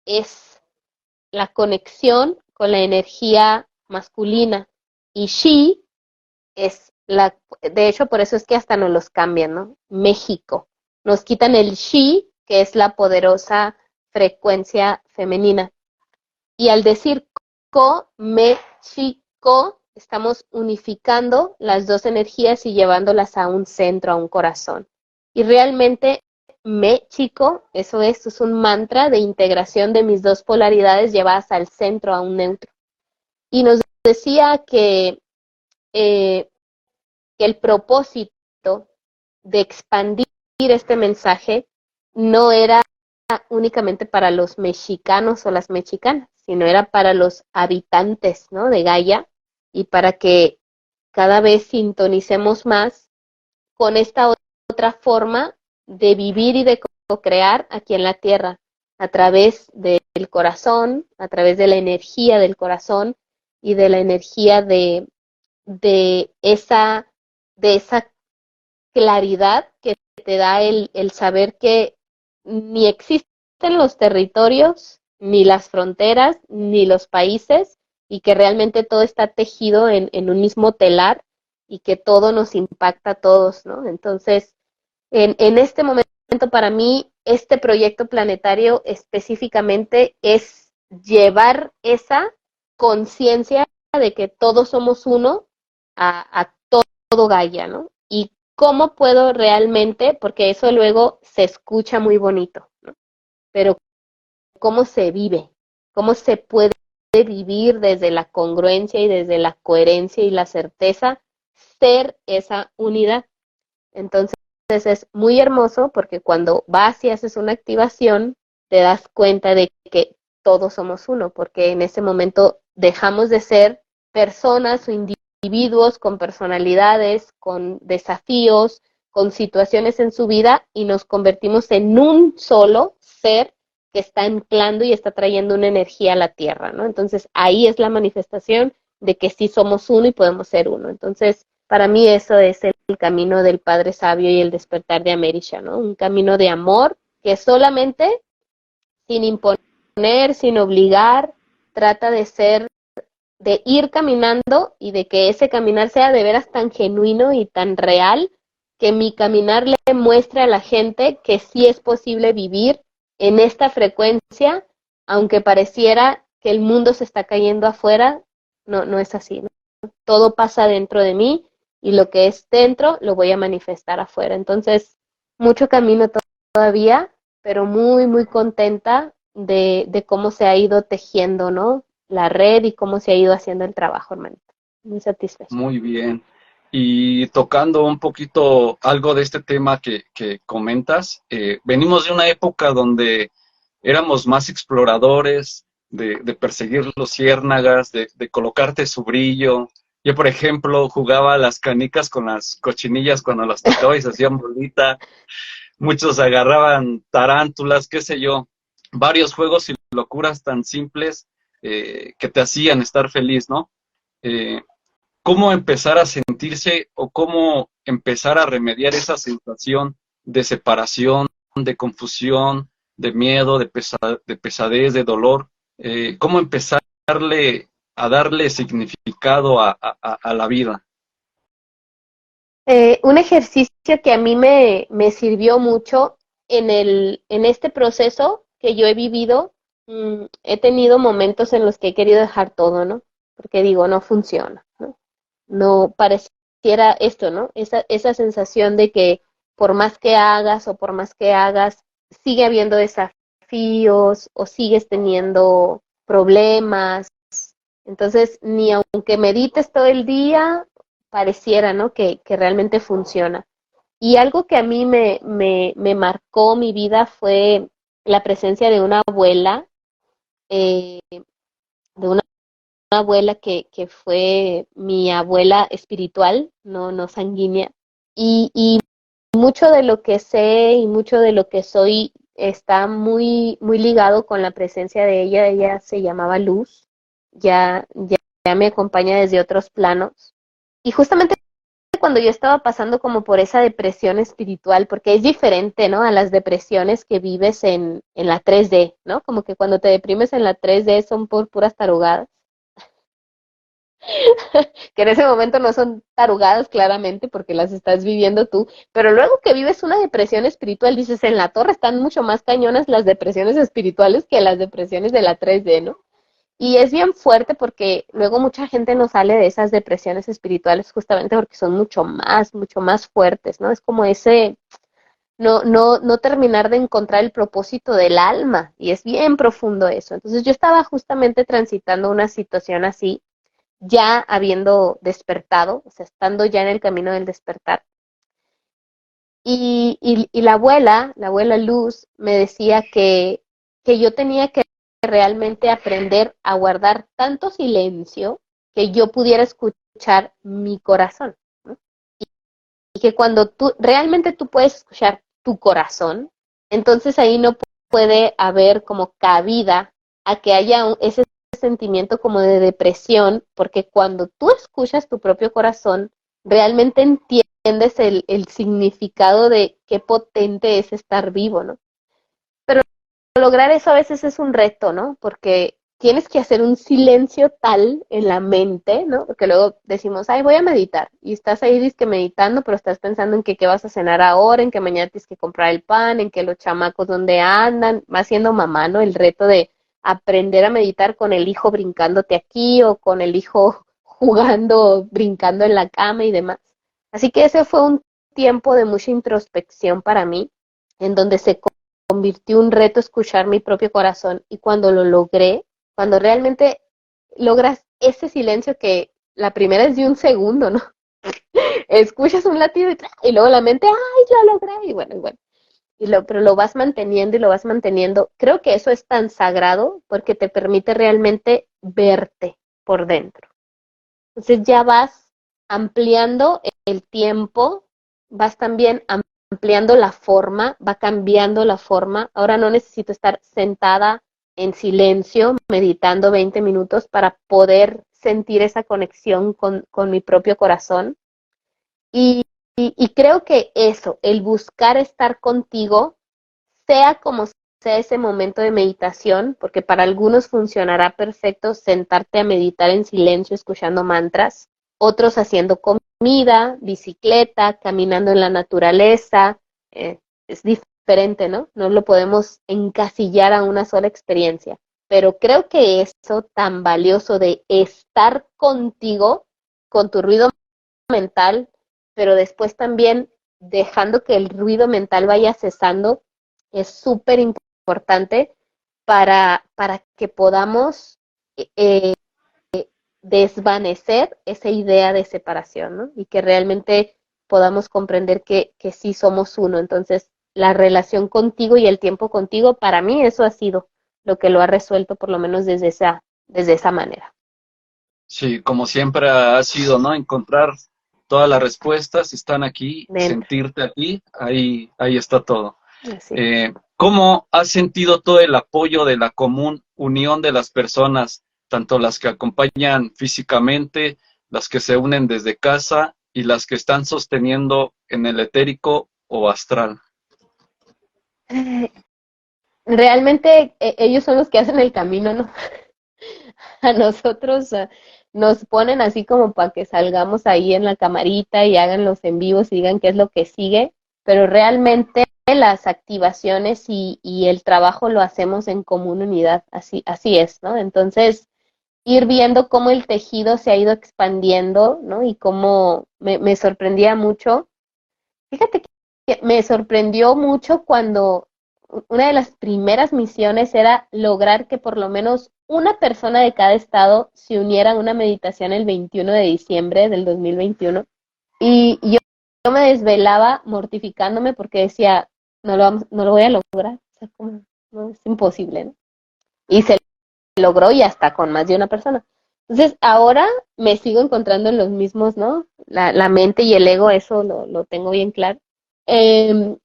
[SPEAKER 2] es la conexión con la energía masculina y Shi es de hecho por eso es que hasta nos los cambian, ¿no? México. Nos quitan el Shi, que es la poderosa frecuencia femenina. Y al decir México, estamos unificando las dos energías y llevándolas a un centro, a un corazón. Y realmente México, eso es un mantra de integración de mis dos polaridades llevadas al centro, a un neutro. Y nos decía que el propósito de expandir este mensaje no era únicamente para los mexicanos o las mexicanas, sino era para los habitantes, ¿no? De Gaia y para que cada vez sintonicemos más con esta otra forma de vivir y de co-crear aquí en la Tierra, a través del corazón, a través de la energía del corazón y de la energía de esa, de esa claridad que te da el saber que ni existen los territorios, ni las fronteras, ni los países, y que realmente todo está tejido en un mismo telar y que todo nos impacta a todos, ¿no? Entonces, en este momento para mí, este proyecto planetario específicamente es llevar esa conciencia de que todos somos uno a todo Gaia, ¿no? Y cómo puedo realmente, porque eso luego se escucha muy bonito, ¿no? Pero cómo se vive, cómo se puede vivir desde la congruencia y desde la coherencia y la certeza, ser esa unidad. Entonces es muy hermoso porque cuando vas y haces una activación, te das cuenta de que todos somos uno, porque en ese momento dejamos de ser personas o individuos con personalidades, con desafíos, con situaciones en su vida y nos convertimos en un solo ser que está anclando y está trayendo una energía a la tierra, ¿no? Entonces ahí es la manifestación de que sí somos uno y podemos ser uno. Entonces, para mí eso es el camino del Padre Sabio y el despertar de Amerisha, ¿no? Un camino de amor que solamente, sin imponer, sin obligar, trata de ser, de ir caminando y de que ese caminar sea de veras tan genuino y tan real que mi caminar le muestre a la gente que sí es posible vivir en esta frecuencia, aunque pareciera que el mundo se está cayendo afuera, no es así, ¿no? Todo pasa dentro de mí y lo que es dentro lo voy a manifestar afuera. Entonces, mucho camino todavía, pero muy, muy contenta de cómo se ha ido tejiendo, ¿no? La red y cómo se ha ido haciendo el trabajo, hermanito. Muy satisfecha.
[SPEAKER 3] Muy bien. Y tocando un poquito algo de este tema que comentas, venimos de una época donde éramos más exploradores, de perseguir los ciérnagas, de colocarte su brillo. Yo, por ejemplo, jugaba a las canicas con las cochinillas cuando las tocaba y se hacían bolita. Muchos agarraban tarántulas, qué sé yo. Varios juegos y locuras tan simples que te hacían estar feliz, ¿no? Eh, ¿Cómo empezar a sentirse o cómo empezar a remediar esa sensación de separación, de confusión, de miedo, de pesadez, de dolor? ¿Cómo empezarle a darle significado a la vida?
[SPEAKER 2] Un ejercicio que a mí me sirvió mucho en este proceso que yo he vivido, he tenido momentos en los que he querido dejar todo, ¿no? Porque digo, no funciona, ¿no? No pareciera esto, ¿no? Esa sensación de que por más que hagas o por más que hagas, sigue habiendo desafíos o sigues teniendo problemas. Entonces, ni aunque medites todo el día, pareciera, ¿no? Que realmente funciona. Y algo que a mí me marcó mi vida fue la presencia de una abuela, de una abuela que fue mi abuela espiritual, no sanguínea. Y mucho de lo que sé y mucho de lo que soy está muy, muy ligado con la presencia de ella. Ella se llamaba Luz, ya me acompaña desde otros planos. Y justamente cuando yo estaba pasando como por esa depresión espiritual, porque es diferente, ¿no? A las depresiones que vives en la 3D, ¿no? Como que cuando te deprimes en la 3D son por puras tarugadas, que en ese momento no son tarugadas claramente porque las estás viviendo tú, pero luego que vives una depresión espiritual, dices, en la torre están mucho más cañonas las depresiones espirituales que las depresiones de la 3D, ¿no? Y es bien fuerte porque luego mucha gente no sale de esas depresiones espirituales justamente porque son mucho más fuertes, ¿no? Es como ese no terminar de encontrar el propósito del alma y es bien profundo eso. Entonces yo estaba justamente transitando una situación así, ya habiendo despertado, o sea, estando ya en el camino del despertar. Y la abuela Luz, me decía que yo tenía que realmente aprender a guardar tanto silencio que yo pudiera escuchar mi corazón, ¿no? Y que cuando realmente tú puedes escuchar tu corazón, entonces ahí no puede haber como cabida a que haya ese sentimiento como de depresión, porque cuando tú escuchas tu propio corazón, realmente entiendes el significado de qué potente es estar vivo, ¿no? Pero lograr eso a veces es un reto, ¿no? Porque tienes que hacer un silencio tal en la mente, ¿no? Porque luego decimos, ay, voy a meditar. Y estás ahí dizque meditando, pero estás pensando en que qué vas a cenar ahora, en que mañana tienes que comprar el pan, en que los chamacos dónde andan. Va siendo mamá, ¿no? El reto de aprender a meditar con el hijo brincándote aquí o con el hijo jugando, brincando en la cama y demás. Así que ese fue un tiempo de mucha introspección para mí, en donde se convirtió un reto escuchar mi propio corazón, y cuando lo logré, cuando realmente logras ese silencio que la primera es de un segundo, ¿no? Escuchas un latido y luego la mente, ¡ay, lo logré! Y bueno. Pero lo vas manteniendo y lo vas manteniendo. Creo que eso es tan sagrado porque te permite realmente verte por dentro. Entonces ya vas ampliando el tiempo, vas también ampliando la forma, va cambiando la forma. Ahora no necesito estar sentada en silencio, meditando 20 minutos para poder sentir esa conexión con mi propio corazón. Y creo que eso, el buscar estar contigo, sea como sea ese momento de meditación, porque para algunos funcionará perfecto sentarte a meditar en silencio escuchando mantras, otros haciendo comida, bicicleta, caminando en la naturaleza, es diferente, ¿no? No lo podemos encasillar a una sola experiencia, pero creo que eso tan valioso de estar contigo, con tu ruido mental, pero después también dejando que el ruido mental vaya cesando, es súper importante para que podamos eh, desvanecer esa idea de separación, ¿no? Y que realmente podamos comprender que sí somos uno. Entonces, la relación contigo y el tiempo contigo, para mí eso ha sido lo que lo ha resuelto, por lo menos desde esa manera.
[SPEAKER 3] Sí, como siempre ha sido, ¿no? Encontrar todas las respuestas, están aquí,
[SPEAKER 2] Dentro.
[SPEAKER 3] sentirte aquí, ahí está todo.
[SPEAKER 2] Así.
[SPEAKER 3] ¿Cómo has sentido todo el apoyo de la común unión de las personas, tanto las que acompañan físicamente, las que se unen desde casa y las que están sosteniendo en el etérico o astral?
[SPEAKER 2] Realmente ellos son los que hacen el camino, ¿no? A nosotros nos ponen así como para que salgamos ahí en la camarita y hagan los en vivos y digan qué es lo que sigue, pero realmente las activaciones y el trabajo lo hacemos en común unidad, así es, ¿no? Entonces, ir viendo cómo el tejido se ha ido expandiendo, ¿no? Y cómo me sorprendía mucho. Fíjate que me sorprendió mucho cuando una de las primeras misiones era lograr que por lo menos una persona de cada estado se uniera a una meditación el 21 de diciembre del 2021. Y yo me desvelaba mortificándome porque decía, no lo voy a lograr. O sea, como, no, es imposible, ¿no? Y se logró y hasta con más de una persona. Entonces, ahora me sigo encontrando en los mismos, ¿no? La mente y el ego, eso lo tengo bien claro. Eh,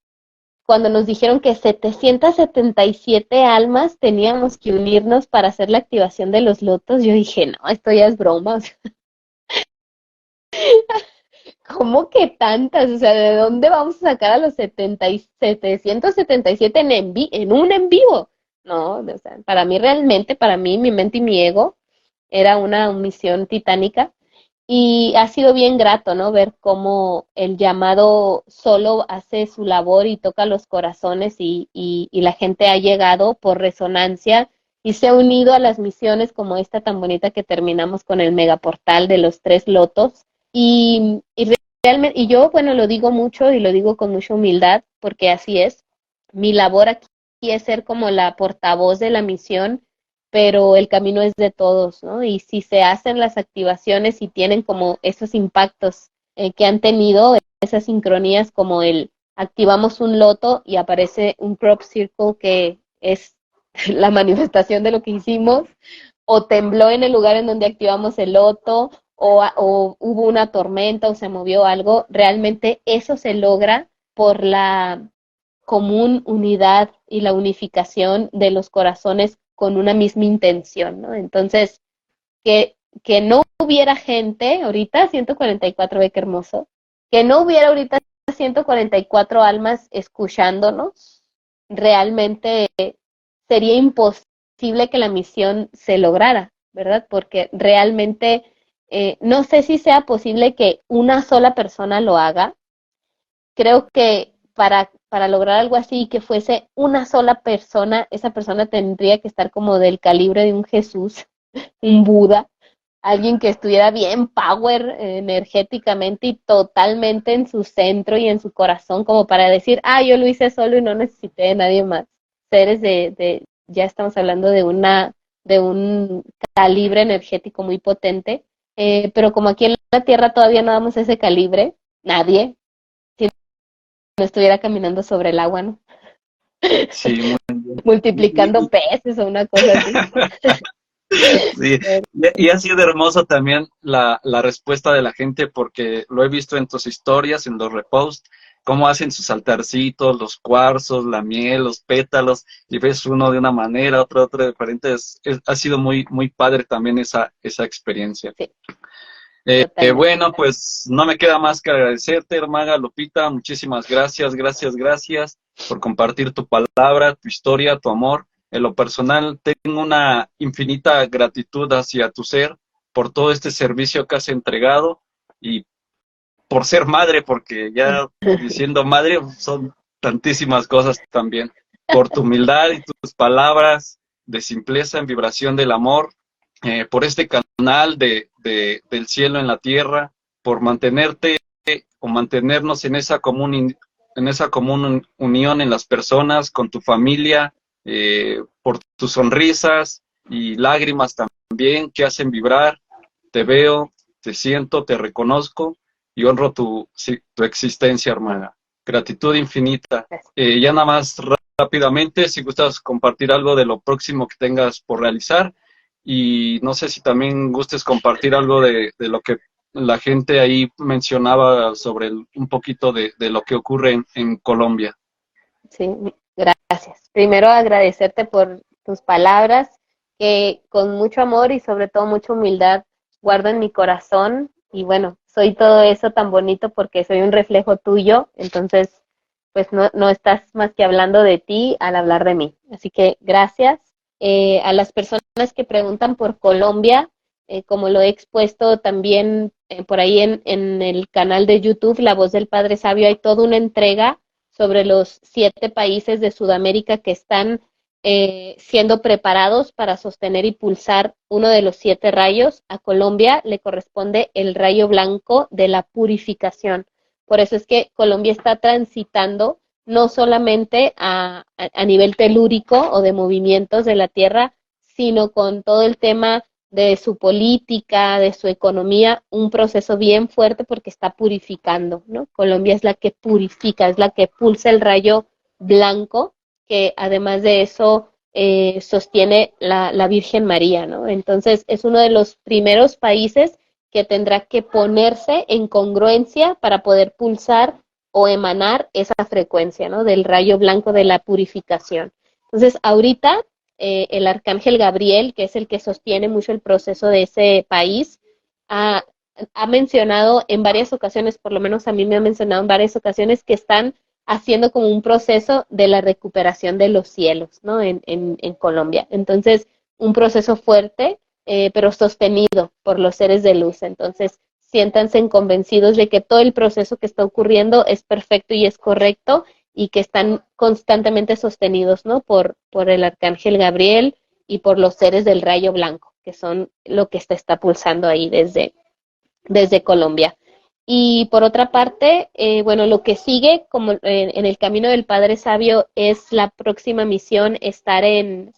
[SPEAKER 2] Cuando nos dijeron que 777 almas teníamos que unirnos para hacer la activación de los lotos, yo dije, no, esto ya es broma. O sea, ¿cómo que tantas? O sea, ¿de dónde vamos a sacar a los 777 en un en vivo? No, o sea, para mí realmente, para mí, mi mente y mi ego, era una misión titánica. Y ha sido bien grato, ¿no? Ver cómo el llamado solo hace su labor y toca los corazones y la gente ha llegado por resonancia y se ha unido a las misiones como esta tan bonita que terminamos con el megaportal de los 3 lotos. Y realmente, y yo, bueno, lo digo mucho y lo digo con mucha humildad porque así es. Mi labor aquí es ser como la portavoz de la misión, pero el camino es de todos, ¿no? Y si se hacen las activaciones y tienen como esos impactos que han tenido, esas sincronías como el activamos un loto y aparece un crop circle que es la manifestación de lo que hicimos, o tembló en el lugar en donde activamos el loto, o hubo una tormenta o se movió algo, realmente eso se logra por la común unidad y la unificación de los corazones con una misma intención, ¿no? Entonces, que no hubiera gente, ahorita 144, ve qué hermoso, que no hubiera ahorita 144 almas escuchándonos, realmente sería imposible posible que la misión se lograra, ¿verdad? Porque realmente no sé si sea posible que una sola persona lo haga. Creo que para lograr algo así que fuese una sola persona, esa persona tendría que estar como del calibre de un Jesús, un Buda, alguien que estuviera bien power energéticamente y totalmente en su centro y en su corazón, como para decir, yo lo hice solo y no necesité de nadie más. Seres ya estamos hablando de un calibre energético muy potente, pero como aquí en la Tierra todavía no damos ese calibre, nadie, si no estuviera caminando sobre el agua, ¿no?
[SPEAKER 3] Sí, muy bien.
[SPEAKER 2] Multiplicando peces o una cosa así.
[SPEAKER 3] Sí, y ha sido hermoso también la respuesta de la gente porque lo he visto en tus historias, en los reposts, cómo hacen sus altarcitos, los cuarzos, la miel, los pétalos, y ves uno de una manera, otro diferente. Ha sido muy, muy padre también esa experiencia.
[SPEAKER 2] Sí, totalmente.
[SPEAKER 3] Bueno, pues no me queda más que agradecerte, hermana Lupita, muchísimas gracias, gracias, gracias por compartir tu palabra, tu historia, tu amor. En lo personal, tengo una infinita gratitud hacia tu ser por todo este servicio que has entregado y por ser madre, porque ya diciendo madre son tantísimas cosas también, por tu humildad y tus palabras de simpleza en vibración del amor, por este canal del cielo en la tierra, por mantenerte o mantenernos en esa común unión en las personas, con tu familia, por tus sonrisas y lágrimas también que hacen vibrar. Te veo, te siento, te reconozco y honro tu existencia, hermana. Gratitud infinita. Ya nada más rápidamente, si gustas compartir algo de lo próximo que tengas por realizar, y no sé si también gustes compartir algo de lo que la gente ahí mencionaba sobre un poquito de lo que ocurre en Colombia.
[SPEAKER 2] Sí, gracias. Primero agradecerte por tus palabras, que con mucho amor y sobre todo mucha humildad guardo en mi corazón. Y bueno, soy todo eso tan bonito porque soy un reflejo tuyo, entonces pues no estás más que hablando de ti al hablar de mí. Así que gracias. A las personas que preguntan por Colombia, como lo he expuesto también por ahí en el canal de YouTube, La Voz del Padre Sabio, hay toda una entrega sobre los 7 países de Sudamérica que están siendo preparados para sostener y pulsar uno de los 7 rayos. A Colombia le corresponde el rayo blanco de la purificación. Por eso es que Colombia está transitando no solamente a nivel telúrico o de movimientos de la Tierra, sino con todo el tema de su política, de su economía, un proceso bien fuerte porque está purificando, ¿no? Colombia es la que purifica, es la que pulsa el rayo blanco, que además de eso sostiene la Virgen María, ¿no? Entonces es uno de los primeros países que tendrá que ponerse en congruencia para poder pulsar o emanar esa frecuencia, ¿no? Del rayo blanco de la purificación. Entonces ahorita el arcángel Gabriel, que es el que sostiene mucho el proceso de ese país, ha mencionado en varias ocasiones, por lo menos a mí me ha mencionado en varias ocasiones, que están haciendo como un proceso de la recuperación de los cielos, ¿no? En Colombia. Entonces, un proceso fuerte, pero sostenido por los seres de luz. Entonces, siéntanse convencidos de que todo el proceso que está ocurriendo es perfecto y es correcto, y que están constantemente sostenidos, ¿no? Por el arcángel Gabriel y por los seres del rayo blanco, que son lo que está pulsando ahí desde Colombia. Y por otra parte, bueno, lo que sigue como en el camino del Padre Sabio es la próxima misión, estar en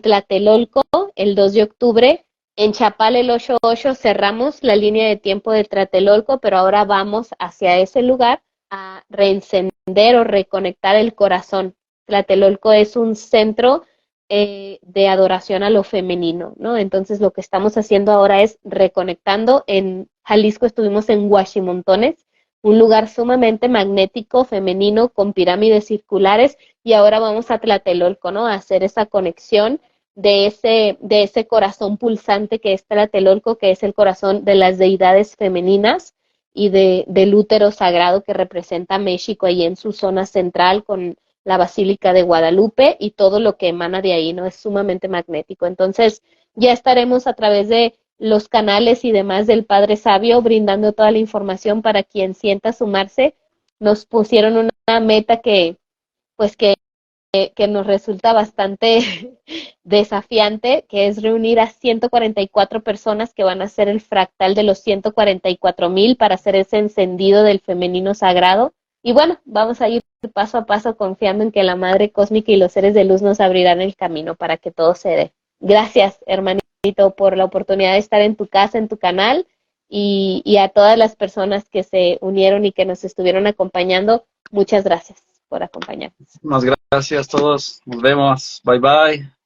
[SPEAKER 2] Tlatelolco el 2 de octubre. En Chapal el 8-8 cerramos la línea de tiempo de Tlatelolco, pero ahora vamos hacia ese lugar a reencender o reconectar el corazón. Tlatelolco es un centro de adoración a lo femenino, ¿no? Entonces lo que estamos haciendo ahora es reconectando. En Jalisco estuvimos en Huachimontones, un lugar sumamente magnético, femenino, con pirámides circulares, y ahora vamos a Tlatelolco, ¿no? A hacer esa conexión de ese corazón pulsante que es Tlatelolco, que es el corazón de las deidades femeninas y del útero sagrado que representa México ahí en su zona central, con la Basílica de Guadalupe y todo lo que emana de ahí, ¿no? Es sumamente magnético. Entonces, ya estaremos a través de los canales y demás del Padre Sabio brindando toda la información para quien sienta sumarse. Nos pusieron una meta pues que nos resulta bastante desafiante, que es reunir a 144 personas que van a ser el fractal de los 144,000 para hacer ese encendido del femenino sagrado. Y bueno, vamos a ir paso a paso confiando en que la Madre Cósmica y los seres de luz nos abrirán el camino para que todo se dé. Gracias, hermanito, por la oportunidad de estar en tu casa, en tu canal, y a todas las personas que se unieron y que nos estuvieron acompañando. Muchas gracias por acompañarnos.
[SPEAKER 3] Muchas gracias a todos. Nos vemos. Bye bye.